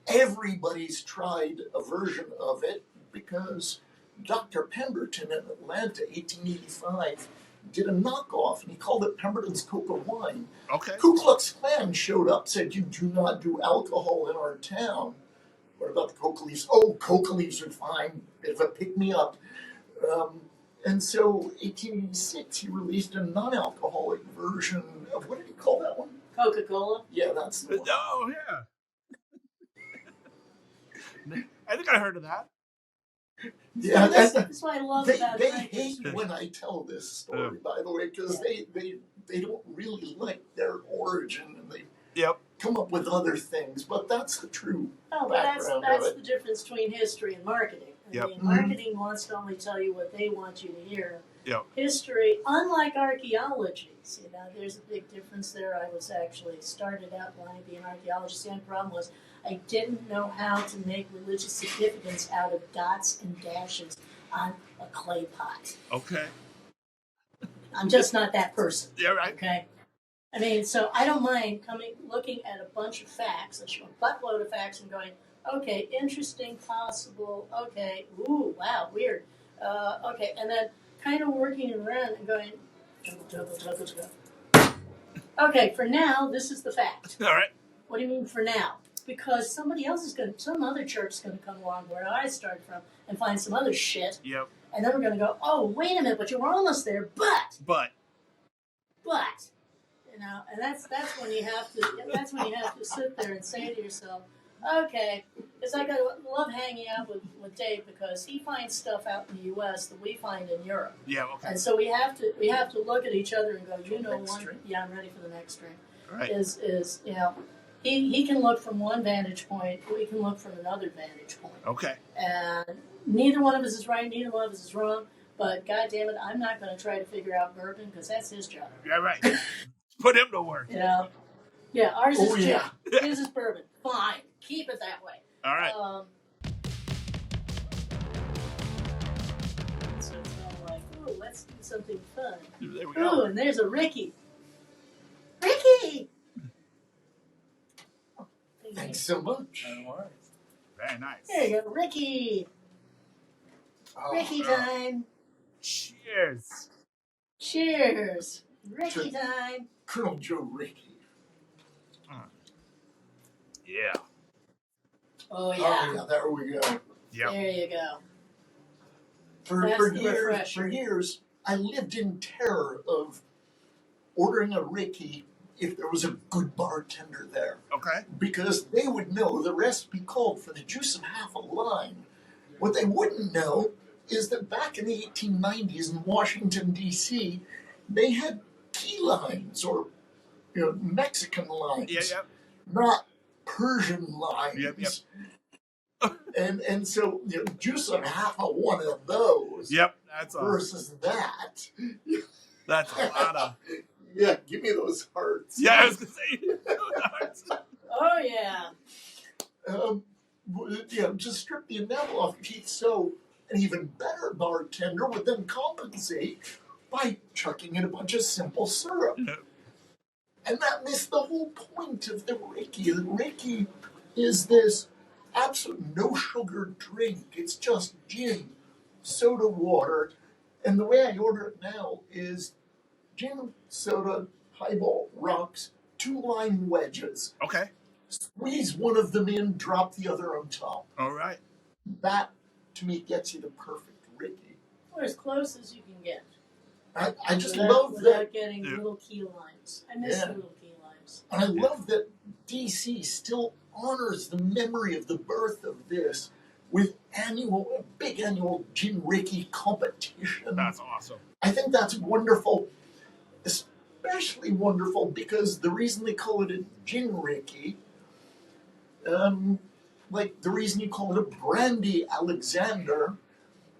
everybody's tried a version of it because Dr. Pemberton in Atlanta, 1885, did a knockoff, and he called it Pemberton's Coca Wine. Okay. Ku Klux Klan showed up, said, "You do not do alcohol in our town." What about the coca leaves? Oh, coca leaves are fine. If it pick me up. And so, 1886, he released a non-alcoholic version of, what did he call that one? Coca-Cola? Yeah, that's the one. Oh, yeah. I think I heard of that. Yeah, that's what I love about They it. hate when I tell this story, by the way, because they don't really like their origin, and they come up with other things. But that's the true background that's of it. the difference between history and marketing. I mean, marketing wants to only tell you what they want you to hear. History, unlike archaeology, there's a big difference there. I was actually started out wanting to be an archaeologist. The only problem was I didn't know how to make religious significance out of dots and dashes on a clay pot. Okay. I'm just not that person. Yeah, right. Okay. I mean, so I don't mind looking at a bunch of facts, a buttload of facts, and going, okay, interesting, possible, okay, ooh, wow, weird, okay, and then kind of working around and going, okay, for now, this is the fact. All right. What do you mean for now? Because some other church is going to come along where I started from and find some other shit. Yep. And then we're going to go, oh, wait a minute, but you were almost there, but, and that's when you have to sit there and say to yourself, okay, because I love hanging out with Dave because he finds stuff out in the U.S. that we find in Europe. Yeah, okay. And so we have to look at each other and go, yeah, I'm ready for the next drink. Right. He can look from one vantage point, we can look from another vantage point. Okay. And neither one of us is right, neither one of us is wrong, but God damn it, I'm not going to try to figure out bourbon because that's his job. Yeah, right. Put him to work. Yeah, ours is gin. His is bourbon. Fine. Keep it that way. All right. So it's kind of like, ooh, let's do something fun. There we go. Ooh, and there's a Ricky. Ricky! Thanks so much. Very nice. There you go, Ricky. Ricky time. Cheers. Cheers. Ricky time. Colonel Joe Ricky. Yeah. Oh, yeah. Oh, yeah, there we go. Yep. There you go. For years, I lived in terror of ordering a Ricky if there was a good bartender there. Okay. Because they would know the recipe called for the juice of half a lime. What they wouldn't know is that back in the 1890s in Washington, D.C., they had key limes or Mexican limes, not Persian limes. And so juice of half of one of those versus that. That's a lot of... Yeah, give me those hearts. Yeah, I was going to say... just strip the enamel off your teeth. So an even better bartender would then compensate by chucking in a bunch of simple syrup. And that missed the whole point of the Ricky. The Ricky is this absolute no sugar drink. It's just gin, soda, water. And the way I order it now is gin, soda, highball, rocks, 2 lime wedges. Okay. Squeeze one of them in, drop the other on top. All right. That, to me, gets you the perfect Ricky. Or as close as you can get. I just love without that. getting little key limes. I miss the little key limes. And I love that DC still honors the memory of the birth of this with a big annual Gin Ricky competition. That's awesome. I think that's wonderful, especially wonderful because the reason they call it a Gin Ricky, like the reason you call it a Brandy Alexander,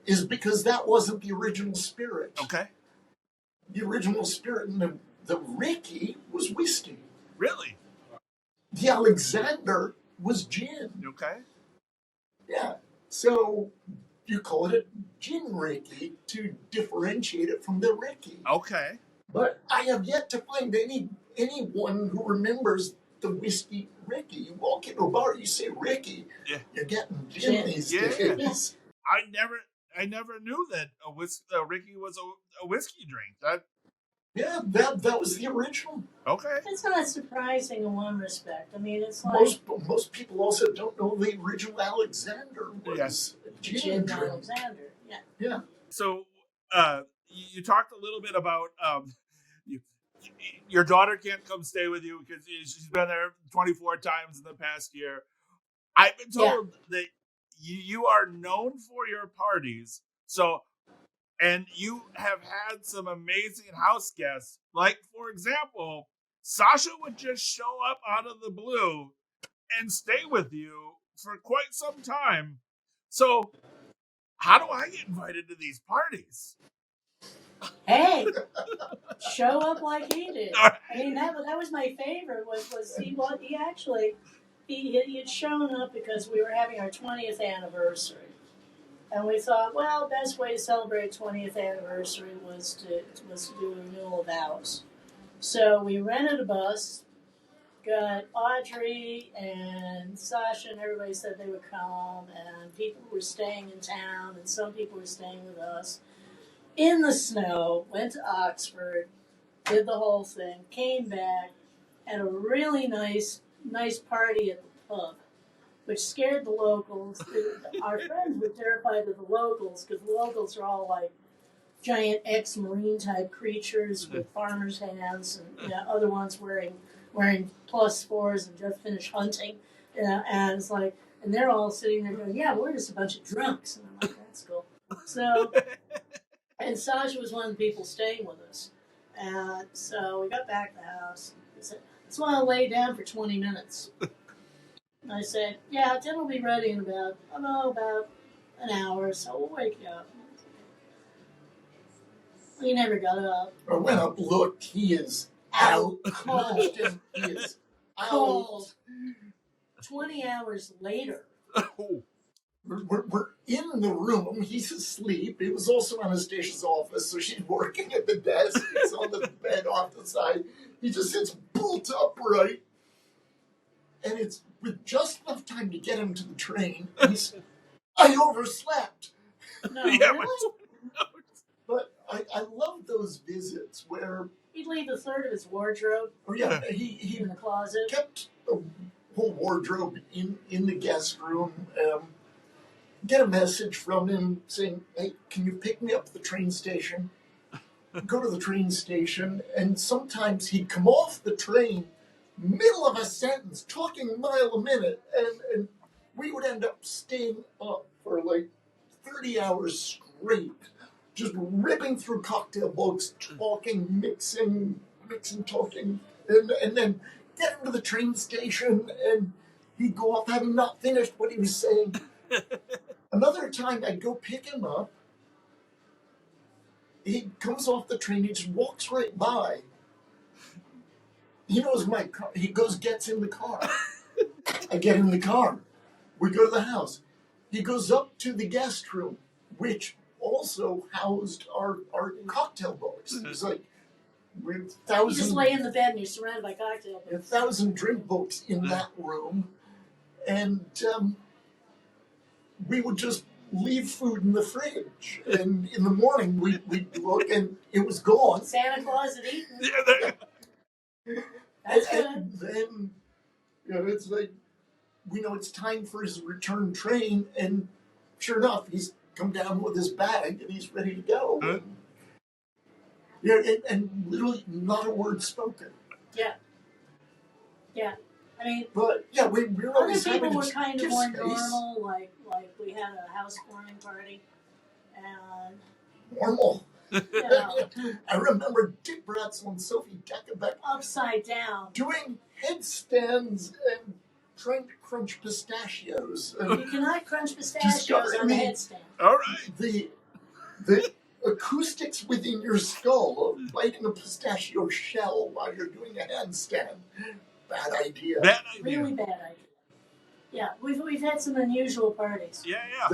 is because that wasn't the original spirit. Okay. The original spirit in the Ricky was whiskey. Really? The Alexander was gin. Okay. Yeah. So you call it a Gin Ricky to differentiate it from the Ricky. Okay. But I have yet to find anyone who remembers the whiskey Ricky. You walk into a bar, you say Ricky, you're getting gin these days. I never knew that a Ricky was a whiskey drink. That was the original. Okay. It's not surprising in one respect. I mean, it's like most people also don't know the original Alexander was a gin drink. Alexander. Yeah. Yeah. So you talked a little bit about your daughter can't come stay with you because she's been there 24 times in the past year. I've been told that you are known for your parties. And you have had some amazing house guests. Like, for example, Sasha would just show up out of the blue and stay with you for quite some time. So, how do I get invited to these parties? Hey, show up like he did. Right. I mean, that was my favorite. He had shown up because we were having our 20th anniversary. And we thought, well, best way to celebrate 20th anniversary was to do a renewal of vows. So we rented a bus, got Audrey and Sasha, and everybody said they would come, and people were staying in town, and some people were staying with us. In the snow, went to Oxford, did the whole thing, came back, had a really nice party at the pub, which scared the locals. Our friends were terrified of the locals because the locals are all like giant ex-Marine type creatures with farmers' hands, and other ones wearing +4s and just finished hunting. And it's like, and they're all sitting there going, "Yeah, we're just a bunch of drunks." And I'm like, "That's cool." So, and Sasha was one of the people staying with us. And so we got back to the house. He said, "I just want to lay down for 20 minutes." And I said, "Yeah, dinner will be ready in about an hour, so we'll wake you up." He never got up. I went up, looked, he is out. Cold. He is Cold. 20 hours later. We're in the room. He's asleep. It was also Anastatia's office, so she's working at the desk. He's on the bed off the side. He just sits bolt upright. And it's with just enough time to get him to the train. And he said, "I overslept." No, really? But I love those visits where he'd leave a third of his wardrobe. Oh yeah, he in the closet. Kept a whole wardrobe in the guest room. Get a message from him saying, "Hey, can you pick me up at the train station?" Go to the train station, and sometimes he'd come off the train, middle of a sentence, talking a mile a minute, and we would end up staying up for like 30 hours straight, just ripping through cocktail books, talking, mixing, talking, and then get into the train station, and he'd go off having not finished what he was saying. Another time I'd go pick him up. He comes off the train, he just walks right by. He knows my car. He goes, gets in the car. I get in the car. We go to the house. He goes up to the guest room, which also housed our cocktail books. It was like You just lay in the bed and you're surrounded by cocktail books. 1,000 drink books in that room, and we would just leave food in the fridge, and in the morning we'd look and it was gone. Santa Claus had eaten. That's good. And then, it's like, we know it's time for his return train, and sure enough, he's come down with his bag and he's ready to go. And literally not a word spoken. Yeah. I mean, but we were always other people having were kind of more space. Normal, like we had a housewarming party, and normal. I remember Dick Bratzel and Sophie Deckebeck upside down doing headstands and trying to crunch pistachios. And you cannot crunch pistachios on a headstand. All right. The acoustics within your skull of biting a pistachio shell while you're doing a handstand. Bad idea. Really bad idea. Yeah, we've had some unusual parties. Yeah.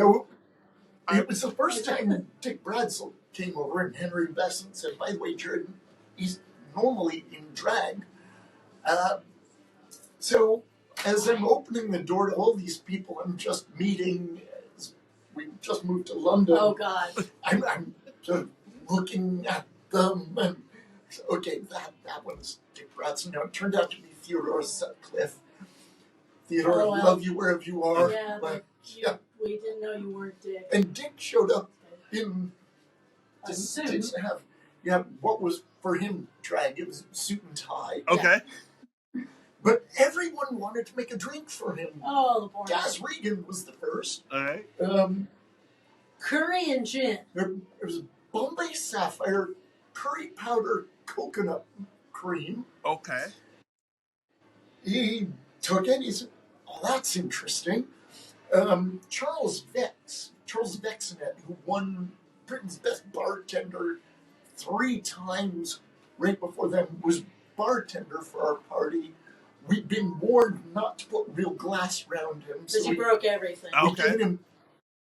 It was the first time Dick Bratzel came over, and Henry Besson said, by the way, Jordan, he's normally in drag. So as I'm opening the door to all these people I'm just meeting, we just moved to London. Oh, God. I'm sort of looking at them, and okay, that one's Dick Bratzel. Now, it turned out to be Theodore Sutcliffe. Theodore, I love you wherever you are. Yeah, we didn't know you weren't Dick. And Dick showed up in a suit. Didn't have what was for him drag. It was suit and tie. Okay. But everyone wanted to make a drink for him. Oh, the poor Gaz Regan was the first. All right. Curry and gin. There was Bombay Sapphire, curry powder, coconut cream. Okay. He took it. He said, "Oh, that's interesting." Charles Vexenet, who won Britain's Best Bartender 3 times right before then, was bartender for our party. We'd been warned not to put real glass around him. Because he broke everything. We gave him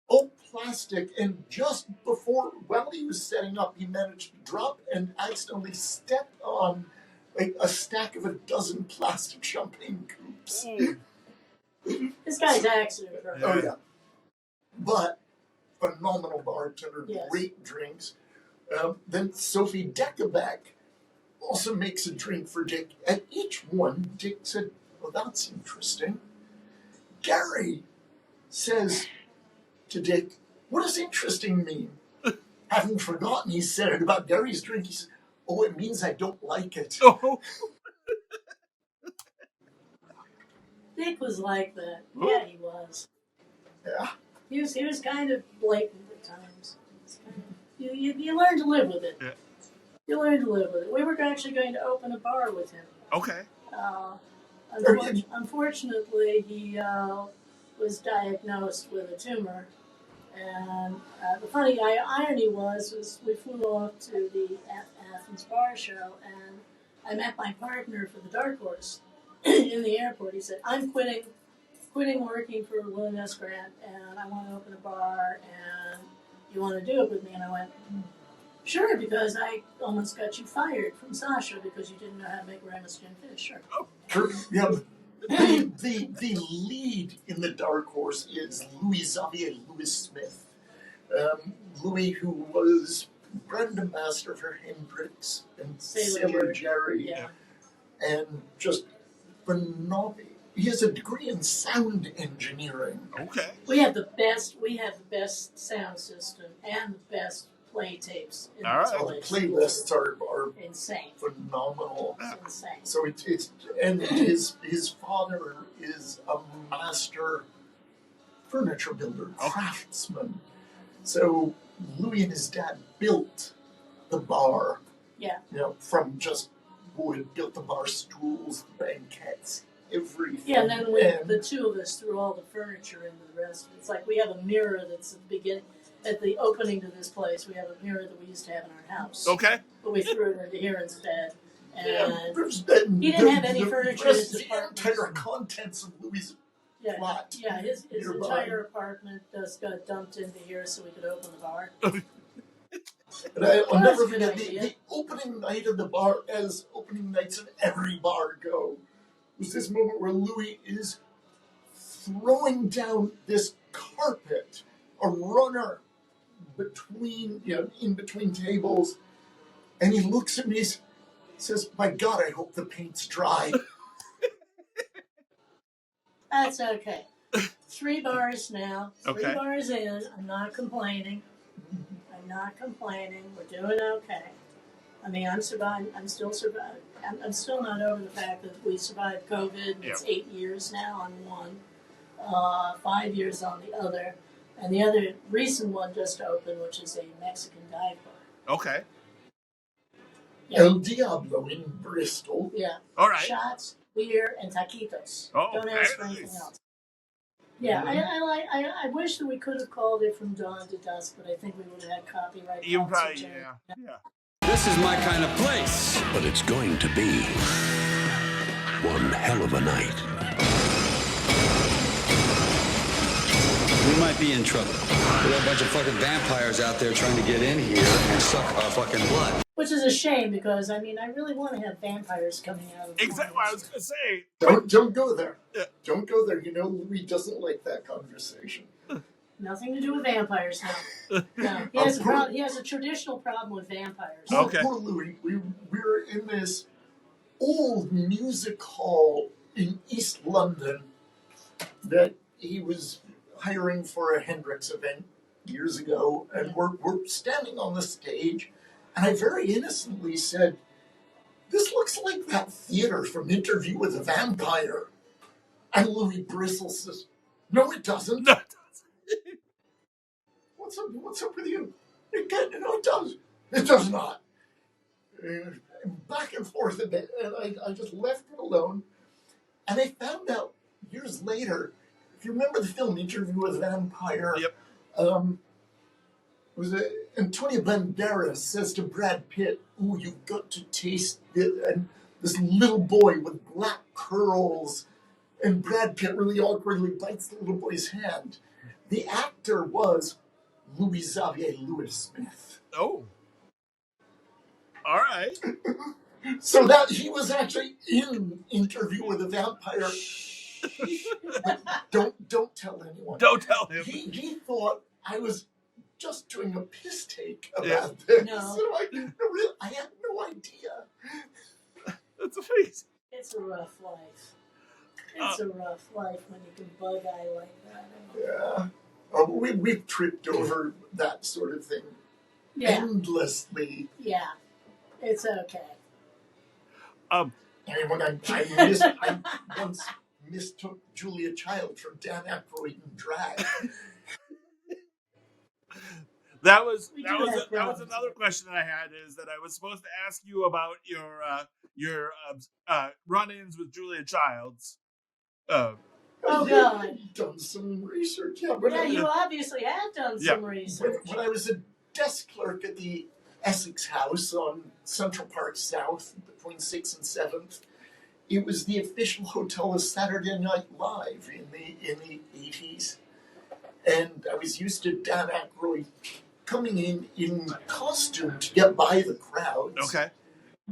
oak plastic, and just before, while he was setting up, he managed to drop and accidentally step on a stack of 12 plastic champagne coops. This guy's accident. Oh, yeah. But phenomenal bartender, great drinks. Then Sophie Deckebeck also makes a drink for Dick. At each one, Dick said, "Well, that's interesting." Gary says to Dick, "What does interesting mean?" Having forgotten he said it about Gary's drink, he said, "Oh, it means I don't like it." Oh. Dick was like that. Yeah, he was. Yeah. He was kind of blatant at times. You learn to live with it. Yeah. You learn to live with it. We were actually going to open a bar with him. Okay. Unfortunately, he was diagnosed with a tumor. And the funny irony was we flew off to the Athens Bar Show, and I met my partner for the Dark Horse in the airport. He said, "I'm quitting working for William S. Grant, and I want to open a bar, and you want to do it with me?" And I went, "Sure, because I almost got you fired from Sasha because you didn't know how to make Ramus gin fish." Sure. Yeah. The lead in the Dark Horse is Louis-Xavier Louis-Smith. Louis, who was brand ambassador for Hendrix and Sailor Jerry. Yeah. And just phenomenal. He has a degree in sound engineering. Okay. We have the best sound system and the best play tapes. In All right. The playlists are insane. Phenomenal. It's insane. So it's and his father is a master furniture builder, craftsman. So Louis and his dad built the bar. Yeah. From just wood, built the bar stools, banquettes, everything. Yeah, and then the two of us threw all the furniture into the rest. It's like we have a mirror that's at the beginning. At the opening to this place, we have a mirror that we used to have in our house. Okay. But we threw it into here instead. And he didn't have any furniture in his apartment. The entire contents of Louis' flat. Yeah, his nearby. entire apartment just got dumped into here so we could open the bar. And I'll Well, never that's a good forget idea. the opening night of the bar, as opening nights in every bar go, was this moment where Louis is throwing down this carpet, a runner in between tables, and he looks at me and says, "My God, I hope the paint's dry." That's okay. 3 bars now. 3 Okay. bars in. I'm not complaining. We're doing okay. I mean, I'm surviving. I'm still surviving. I'm still not over the fact that we survived COVID. And It's 8 years now on one, 5 years on the other, and the other recent one just opened, which is a Mexican dive bar. Okay. Yeah. El Diablo in Bristol. Yeah. All right. Shots, beer, and taquitos. Oh, Don't ask for nice. anything else. Yeah, I wish that we could have called it From Dawn to Dusk, but I think we would have had copyright. You probably, policy change. yeah. This is my kind of place. But it's going to be one hell of a night. We might be in trouble. There are a bunch of fucking vampires out there trying to get in here and suck our fucking blood. Which is a shame because, I mean, I really want to have vampires coming out of the Exactly what I was going to say. Don't go there. Yeah. Don't go there. You know, Louis doesn't like that conversation. Nothing to do with vampires now. No, he has a traditional problem with vampires. Okay. Poor Louis. We were in this old music hall in East London that he was hiring for a Hendrix event years ago, and we're standing on the stage, and I very innocently said, "This looks like that theater from Interview with a Vampire." And Louis bristles says, "No, it doesn't." No, it doesn't. What's up with you? It does. It does not. Back and forth a bit, and I just left it alone. And I found out years later, if you remember the film Interview with a Vampire, Yep. Antonio Banderas says to Brad Pitt, "Ooh, you've got to taste it." And this little boy with black curls, and Brad Pitt really awkwardly bites the little boy's hand. The actor was Louis Xavier Smith. Oh. All right. So that he was actually in Interview with a Vampire. Don't tell anyone. Don't tell him. He thought I was just doing a piss take about this. No. So I had no idea. That's amazing. It's a rough life. It's a rough life when you can bug eye like that. Yeah. We've tripped over that sort of thing endlessly. Yeah. It's okay. I mean, when I once mistook Julia Child for Dan Aykroyd in drag. That was We that do was have that was problems. another question that I had, is that I was supposed to ask you about your run-ins with Julia Childs. Oh, God. Done some research. Yeah, You obviously have done some research. when I was a desk clerk at the Essex House on Central Park South between 6th and 7th, it was the official hotel of Saturday Night Live in the 80s. And I was used to Dan Aykroyd coming in costume to get by the crowds. Okay.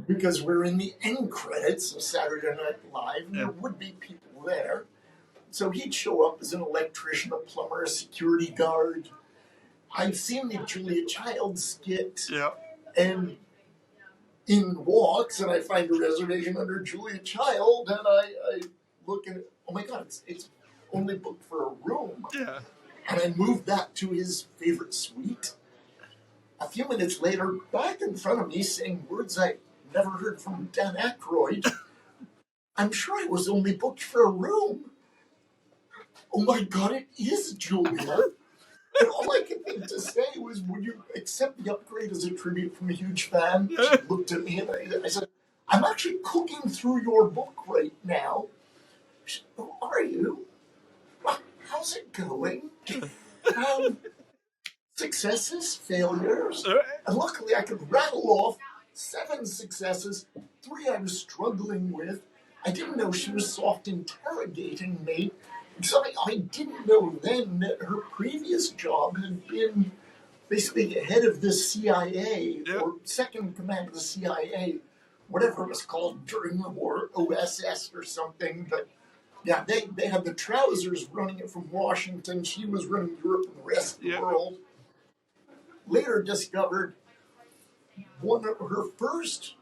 Because we're in the end credits of Saturday Night Live, and there would be people there. So he'd show up as an electrician, a plumber, a security guard. I've seen the Julia Child skit, and in walks, and I find a reservation under Julia Child, and I look at it, oh my God, it's only booked for a room. Yeah. And I moved that to his favorite suite. A few minutes later, back in front of me, saying words I never heard from Dan Aykroyd, "I'm sure I was only booked for a room." Oh my God, it is Julia. And all I could think to say was, "Would you accept the upgrade as a tribute from a huge fan?" She looked at me and I said, "I'm actually cooking through your book right now." She said, "Oh, are you? Well, how's it going?" Successes, failures. And luckily I could rattle off 7 successes, 3 I was struggling with. I didn't know she was soft interrogating me. So I didn't know then that her previous job had been basically head of the CIA, or second in command of the CIA, whatever it was called during the war, OSS or something. But yeah, they had the trousers running it from Washington. She was running Europe and the rest of the world. Later discovered one of her first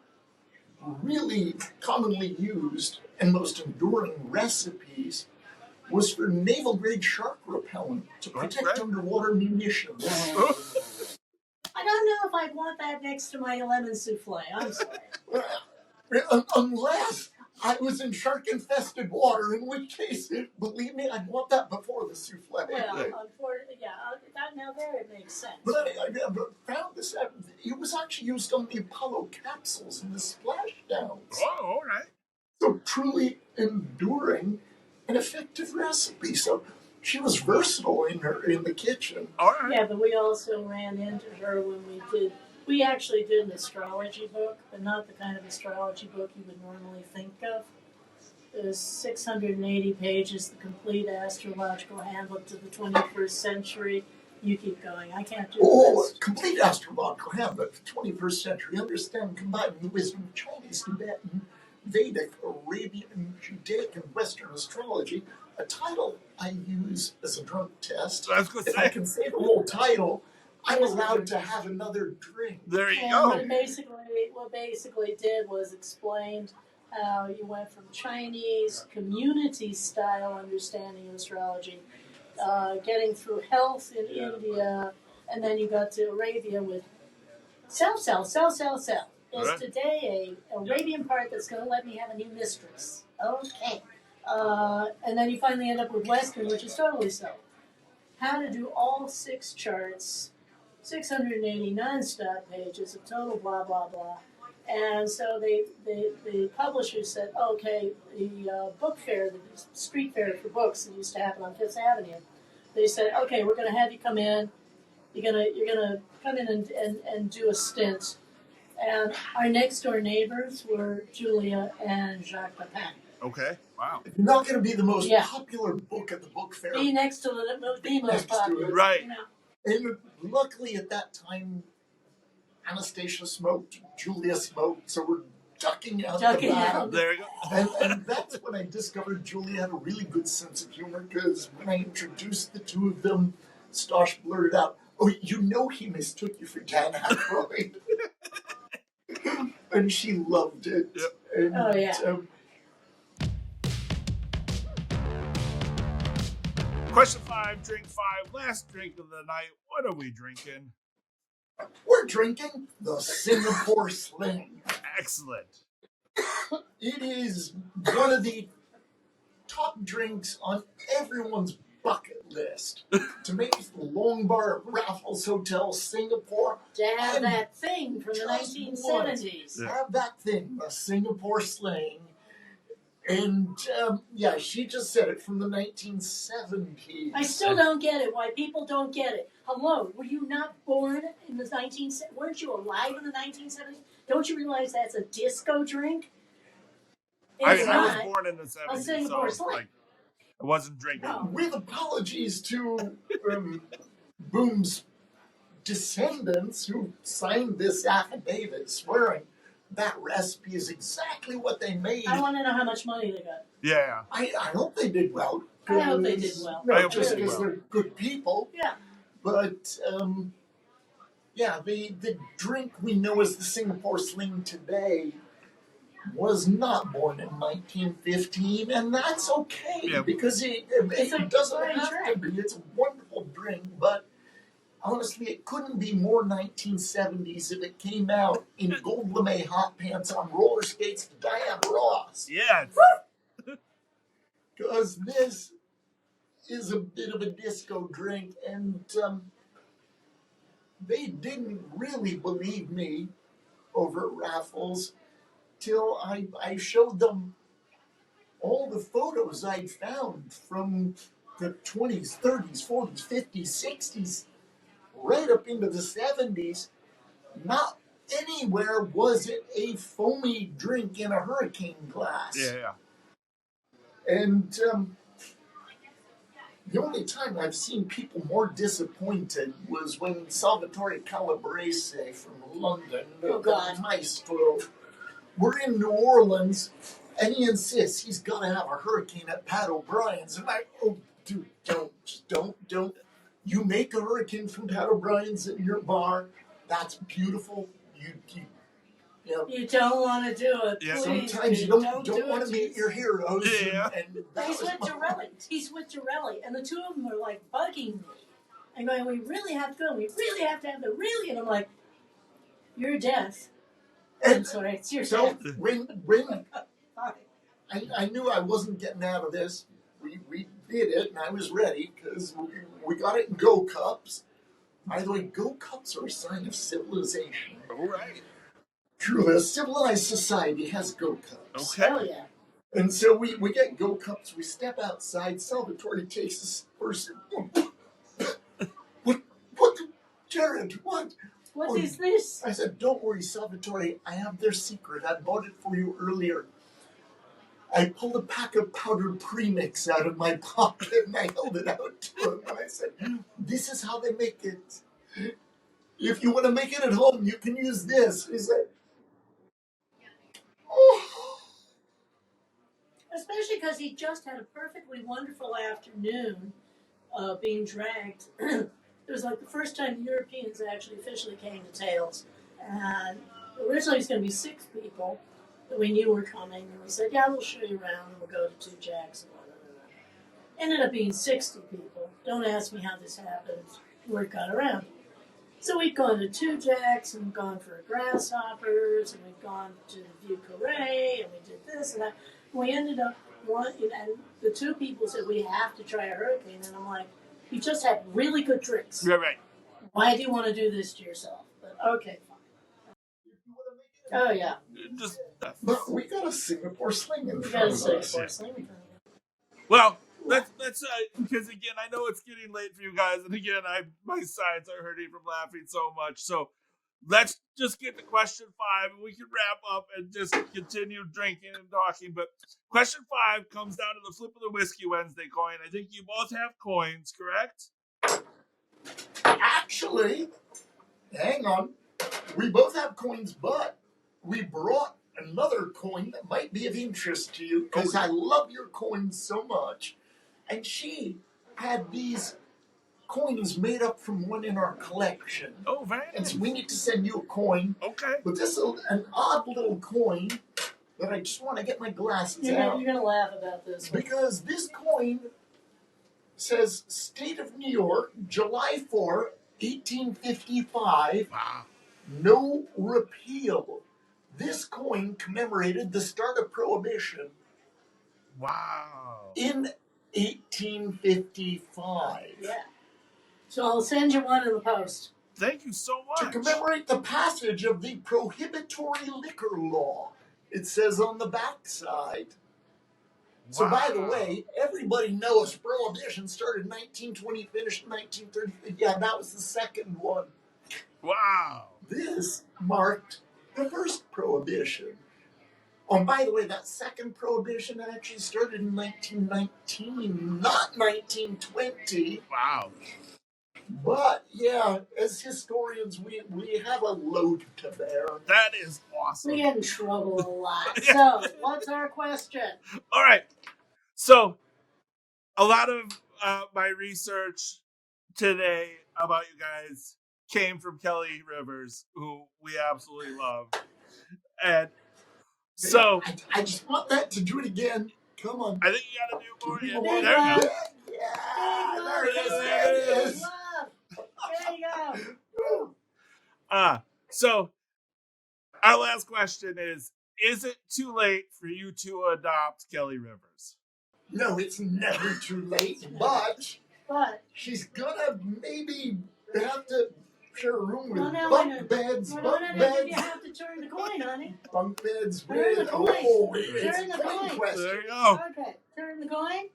really commonly used and most enduring recipes was for naval grade shark repellent to protect underwater munitions. I don't know if I'd want that next to my lemon souffle. I'm sorry. Unless I was in shark-infested water, in which case, believe me, I'd want that before the souffle. Well, unfortunately, now there it makes sense. But I found this out. It was actually used on the Apollo capsules in the splashdowns. Oh, all right. So truly enduring and effective recipe. So she was versatile in the kitchen. All right. Yeah, but we also ran into her when we actually did an astrology book, but not the kind of astrology book you would normally think of. It was 680 pages, the complete astrological handbook to the 21st century. You keep going. I can't do this. Complete astrological handbook to the 21st century. Understand, combining the wisdom of Chinese, Tibetan, Vedic, Arabian, Judaic, and Western astrology. A title I use as a drunk test. If I can say the whole title, I'm allowed to have another drink. There you go. What basically did was explained how you went from Chinese community-style understanding of astrology, getting through health in India, and then you got to Arabia with sell. Is today a Arabian part that's going to let me have a new mistress? Okay. And then you finally end up with Western, which is totally so. How to do all 6 charts, 680 non-stop pages of total blah, blah, blah. And so the publishers said, okay, the book fair, the street fair for books that used to happen on Fifth Avenue, they said, okay, we're going to have you come in. You're gonna come in and do a stint. And our next door neighbors were Julia and Jacques Pepin. Okay. Wow. It's not going to be the most popular book at the book fair. Be next to the most popular. Right. You know. And luckily at that time, Anastasia smoked, Julia smoked, so we're ducking out the back. There you go. And that's when I discovered Julia had a really good sense of humor, because when I introduced the two of them, Stosh blurted out, "Oh, you know he mistook you for Dan Aykroyd." And she loved it. Yep. And, oh, yeah. Question 5, drink 5, last drink of the night. What are we drinking? We're drinking the Singapore Sling. Excellent. It is one of the top drinks on everyone's bucket list. To make the long bar at Raffles Hotel, Singapore. To have that thing from the 1970s. Have that thing, the Singapore Sling. And, she just said it, from the 1970s. I still don't get it, why people don't get it. Hello, were you not born in the 1970s? Weren't you alive in the 1970s? Don't you realize that's a disco drink? I was born in the 70s, a Singapore so Sling. I wasn't drinking. No. With apologies to Boom's descendants who signed this affidavit swearing that recipe is exactly what they made. I want to know how much money they got. Yeah. I hope they did well. I hope they did well. No, just because they're good people. Yeah. But, the drink we know as the Singapore Sling today was not born in 1915, and that's okay, because it doesn't have to be. It's a wonderful drink, but honestly, it couldn't be more 1970s if it came out in gold lame hot pants on roller skates to Diana Ross. Yeah. Because this is a bit of a disco drink, and they didn't really believe me over at Raffles till I showed them all the photos I'd found from the 20s, 30s, 40s, 50s, 60s, right up into the 70s. Not anywhere was it a foamy drink in a hurricane glass. Yeah. And The only time I've seen people more disappointed was when Salvatore Calabrese from London, the maestro, we're in New Orleans, and he insists he's got to have a hurricane at Pat O'Brien's. And oh, dude, don't. You make a hurricane from Pat O'Brien's in your bar. That's beautiful. You don't want to do it. Yeah. Sometimes you don't want to meet your heroes. Yeah. And he's with Torelli. And the two of them are like bugging me. I'm going, we really have to go. We really have to have the really. And I'm like, you're death. I'm sorry, it's your death. When I knew I wasn't getting out of this, we did it, and I was ready because we got it in Go Cups. By the way, Go Cups are a sign of civilization. All right. True, a civilized society has Go Cups. Okay. Hell yeah. And so we get Go Cups, we step outside, Salvatore takes us first. What, Jared, what? What is this? I said, don't worry, Salvatore, I have their secret. I bought it for you earlier. I pulled a pack of powdered premix out of my pocket and I held it out to him. And I said, this is how they make it. If you want to make it at home, you can use this. He said, oh. Especially because he just had a perfectly wonderful afternoon being dragged. It was like the first time Europeans actually officially came to Tails. And originally it was going to be 6 people that we knew were coming. And we said, yeah, we'll show you around. And we'll go to 2 Jacks. And blah, blah, blah. Ended up being 60 people. Don't ask me how this happened. Word got around. So we'd gone to 2 Jacks and gone for grasshoppers. And we'd gone to the View Carré. And we did this and that. And we ended up, and the 2 people said, we have to try a hurricane. And I'm like, you just had really good drinks. Right. Why do you want to do this to yourself? But okay, fine. Oh yeah. But we got a Singapore sling in We got front a of us. Singapore sling. Well, let's because again, I know it's getting late for you guys, and again, my sides are hurting from laughing so much. So let's just get to question 5, and we can wrap up and just continue drinking and talking. But question 5 comes down to the flip of the Whiskey Wednesday coin. I think you both have coins, correct? Actually, hang on. We both have coins, but we brought another coin that might be of interest to you because I love your coins so much. And she had these coins made up from one in our collection. Oh, very nice. And so we need to send you a coin. Okay. But this is an odd little coin that I just want to get my glasses out. You're gonna laugh about this Because this coin says State of New York, July 4, 1855. Wow. No repeal. This coin commemorated the start of Prohibition. Wow. In 1855. Yeah. So I'll send you one in the post. Thank you so much. To commemorate the passage of the prohibitory liquor law. It says on the backside. Wow. So by the way, everybody knows Prohibition started in 1920, finished in 1930. Yeah, that was the second one. Wow. This marked the first Prohibition. Oh, and by the way, that second Prohibition actually started in 1919, not 1920. Wow. But, yeah, as historians, we have a load to bear. That is awesome. We get in trouble a lot. So, what's our question? All right. So, a lot of my research today about you guys came from Keli Rivers, who we absolutely love. And so... I just want that to do it again. Come on. I think you got to do more. Big There you go. Yeah, there it is. There you go. So our last question is it too late for you to adopt Keli Rivers? No, it's never too late, but she's gonna maybe have to share a room with bunk beds. You have to turn the coin, honey. Bunk beds Turn with... the coin. Oh, Turn it's the a coin. question. There you go. Okay, turn the coin.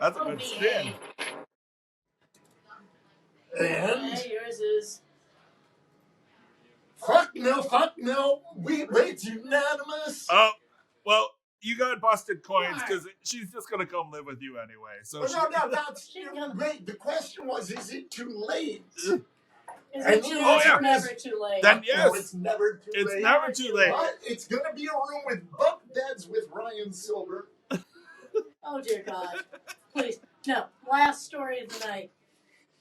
That's a good spin. And... Okay, yours is... Fuck no. It's unanimous. Oh, Well, you got busted coins because she's just going to come live with you anyway. So no, that's great. The question was, is it too late? Is it too late? It's never too late. Then yes. No, it's never too late. It's never too late. But it's going to be a room with bunk beds with Ryan Silver. Oh, dear God. Please. No, last story of the night.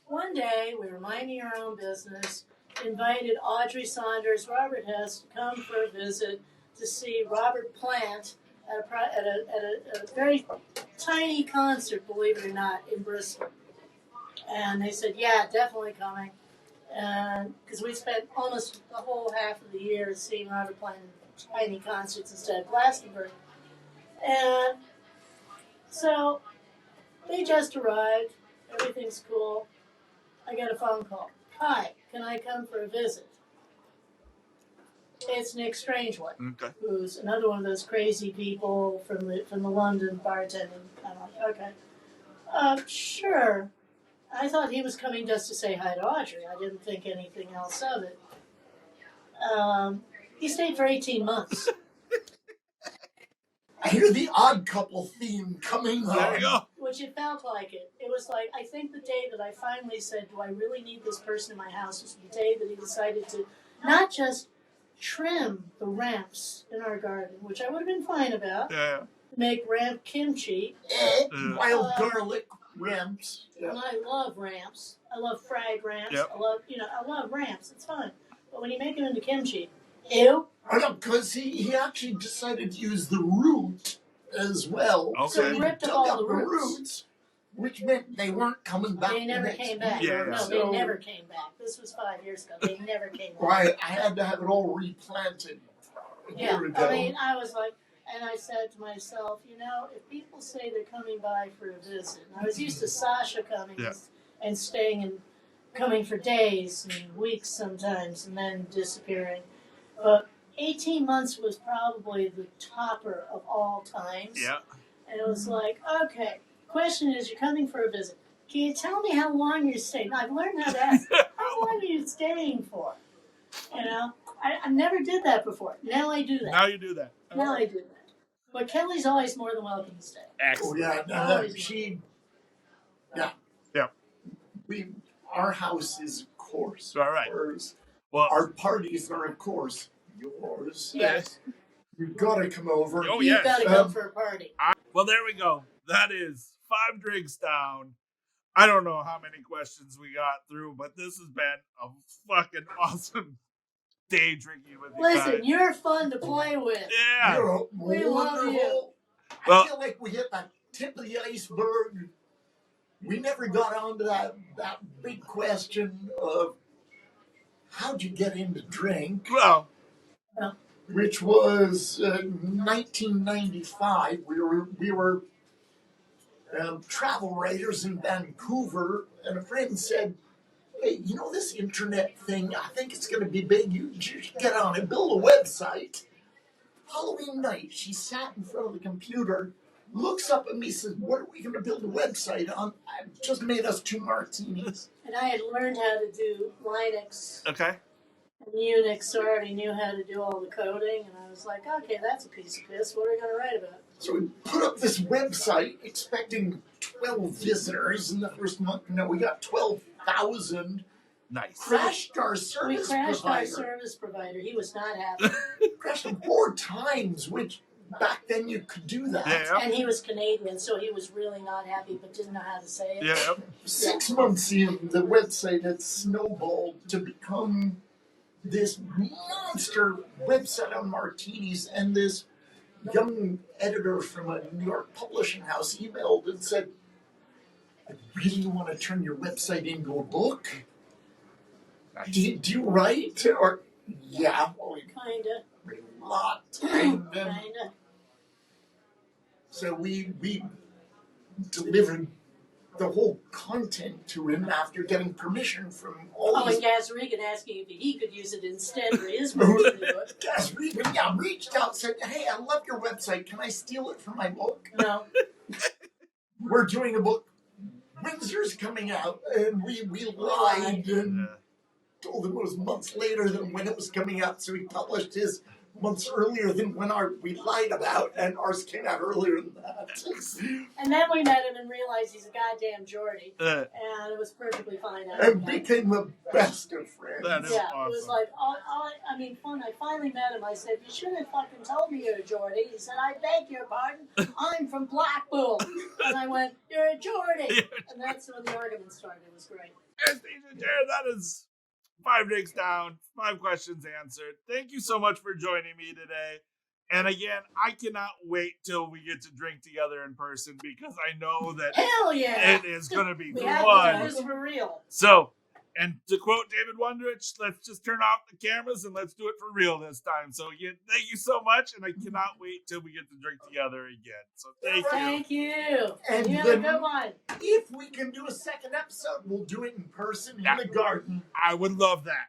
One day, we were minding our own business, invited Audrey Saunders, Robert Hess to come for a visit to see Robert Plant at a very tiny concert, believe it or not, in Bristol. And they said, yeah, definitely coming. Because we spent almost the whole half of the year seeing Robert Plant in tiny concerts instead of Glastonbury. And so they just arrived. Everything's cool. I get a phone call. Hi, can I come for a visit? It's Nick Strangewood, who's another one of those crazy people from the London bartending. I'm like, okay, sure. I thought he was coming just to say hi to Audrey. I didn't think anything else of it. He stayed for 18 months. I hear the Odd Couple theme coming on. There you go. Which it felt like it. It was like, I think the day that I finally said, do I really need this person in my house, was the day that he decided to not just trim the ramps in our garden, which I would have been fine about, make ramp kimchi. Wild garlic ramps. Yeah. And I love ramps. I love fried ramps. Yep. I love ramps. It's fun. But when you make them into kimchi, ew. I know, because he actually decided to use the root as well. Okay. So he ripped up all the roots. Which meant they weren't coming back. They never came back. Yeah. No, they never came back. This was 5 years ago. They never came back. Right, I had to have it all replanted a year ago. I mean, I was like, and I said to myself, if people say they're coming by for a visit, and I was used to Sasha coming and staying and coming for days and weeks sometimes and then disappearing. But 18 months was probably the topper of all times. Yeah. And it was like, okay, question is, you're coming for a visit. Can you tell me how long you're staying? I've learned how to ask. How long are you staying for? I never did that before. Now I do that. Now you do that. Now I do that. But Kelly's always more than welcome to stay. Excellent. Our house is, of course, all right. Hers. Well, our parties are, of course, yours. Yes. You've got to come over. Oh, You've got to come for a party. Well, there we go. That is 5 drinks down. I don't know how many questions we got through, but this has been a fucking awesome day drinking with you guys. Listen, you're fun to play with. Yeah. You're we love you. I feel like we hit that tip of the iceberg. We never got onto that big question of how'd you get into drink? Well, which was 1995. We were travel writers in Vancouver, and a friend said, hey, this internet thing, I think it's going to be big. You should get on it, build a website. Halloween night, she sat in front of the computer, looks up at me, says, what are we going to build a website on? I just made us 2 martinis. And I had learned how to do Linux. Okay. And Unix, so I already knew how to do all the coding. And I was like, okay, that's a piece of piss. What are we going to write about? So we put up this website expecting 12 visitors in the first month. No, we got 12,000. Nice. Crashed our service provider. We crashed our service provider. He was not happy. Crashed him 4 times, which back then you could do that. Yeah. And he was Canadian, so he was really not happy, but didn't know how to say it. Yeah. 6 months in, the website had snowballed to become this monster website on martinis, and this young editor from a New York publishing house emailed and said, I really want to turn your website into a book. Nice. Do you write? Or yeah, well, Kinda. a lot. Kinda. So we delivered the whole content to him after getting permission from all and Gaz Regan asking if he could use it instead for his book. Gaz Regan, reached out and said, hey, I love your website. Can I steal it for my book? No. We're doing a book. Windsor's coming out. And we lied and told him it was months later than when it was coming out. So he published his months earlier than when we lied about, and ours came out earlier than that. And then we met him and realized he's a goddamn Geordie, and it was perfectly fine. And became the best of friends. That is awesome. It was like, when I finally met him, I said, you should have fucking told me you're a Geordie. He said, I beg your pardon, I'm from Blackpool. And I went, you're a Geordie. And that's when the argument started. It was great. Anastatia, Jared, that is 5 drinks down, 5 questions answered. Thank you so much for joining me today. And again, I cannot wait till we get to drink together in person because I know that hell yeah, it is going to be we fun. have to do this for real. So, and to quote David Wondrich, let's just turn off the cameras and let's do it for real this time. So again, thank you so much, and I cannot wait till we get to drink together again. So thank you. And you have a good one. If we can do a second episode, we'll do it in person in the garden. I would love that.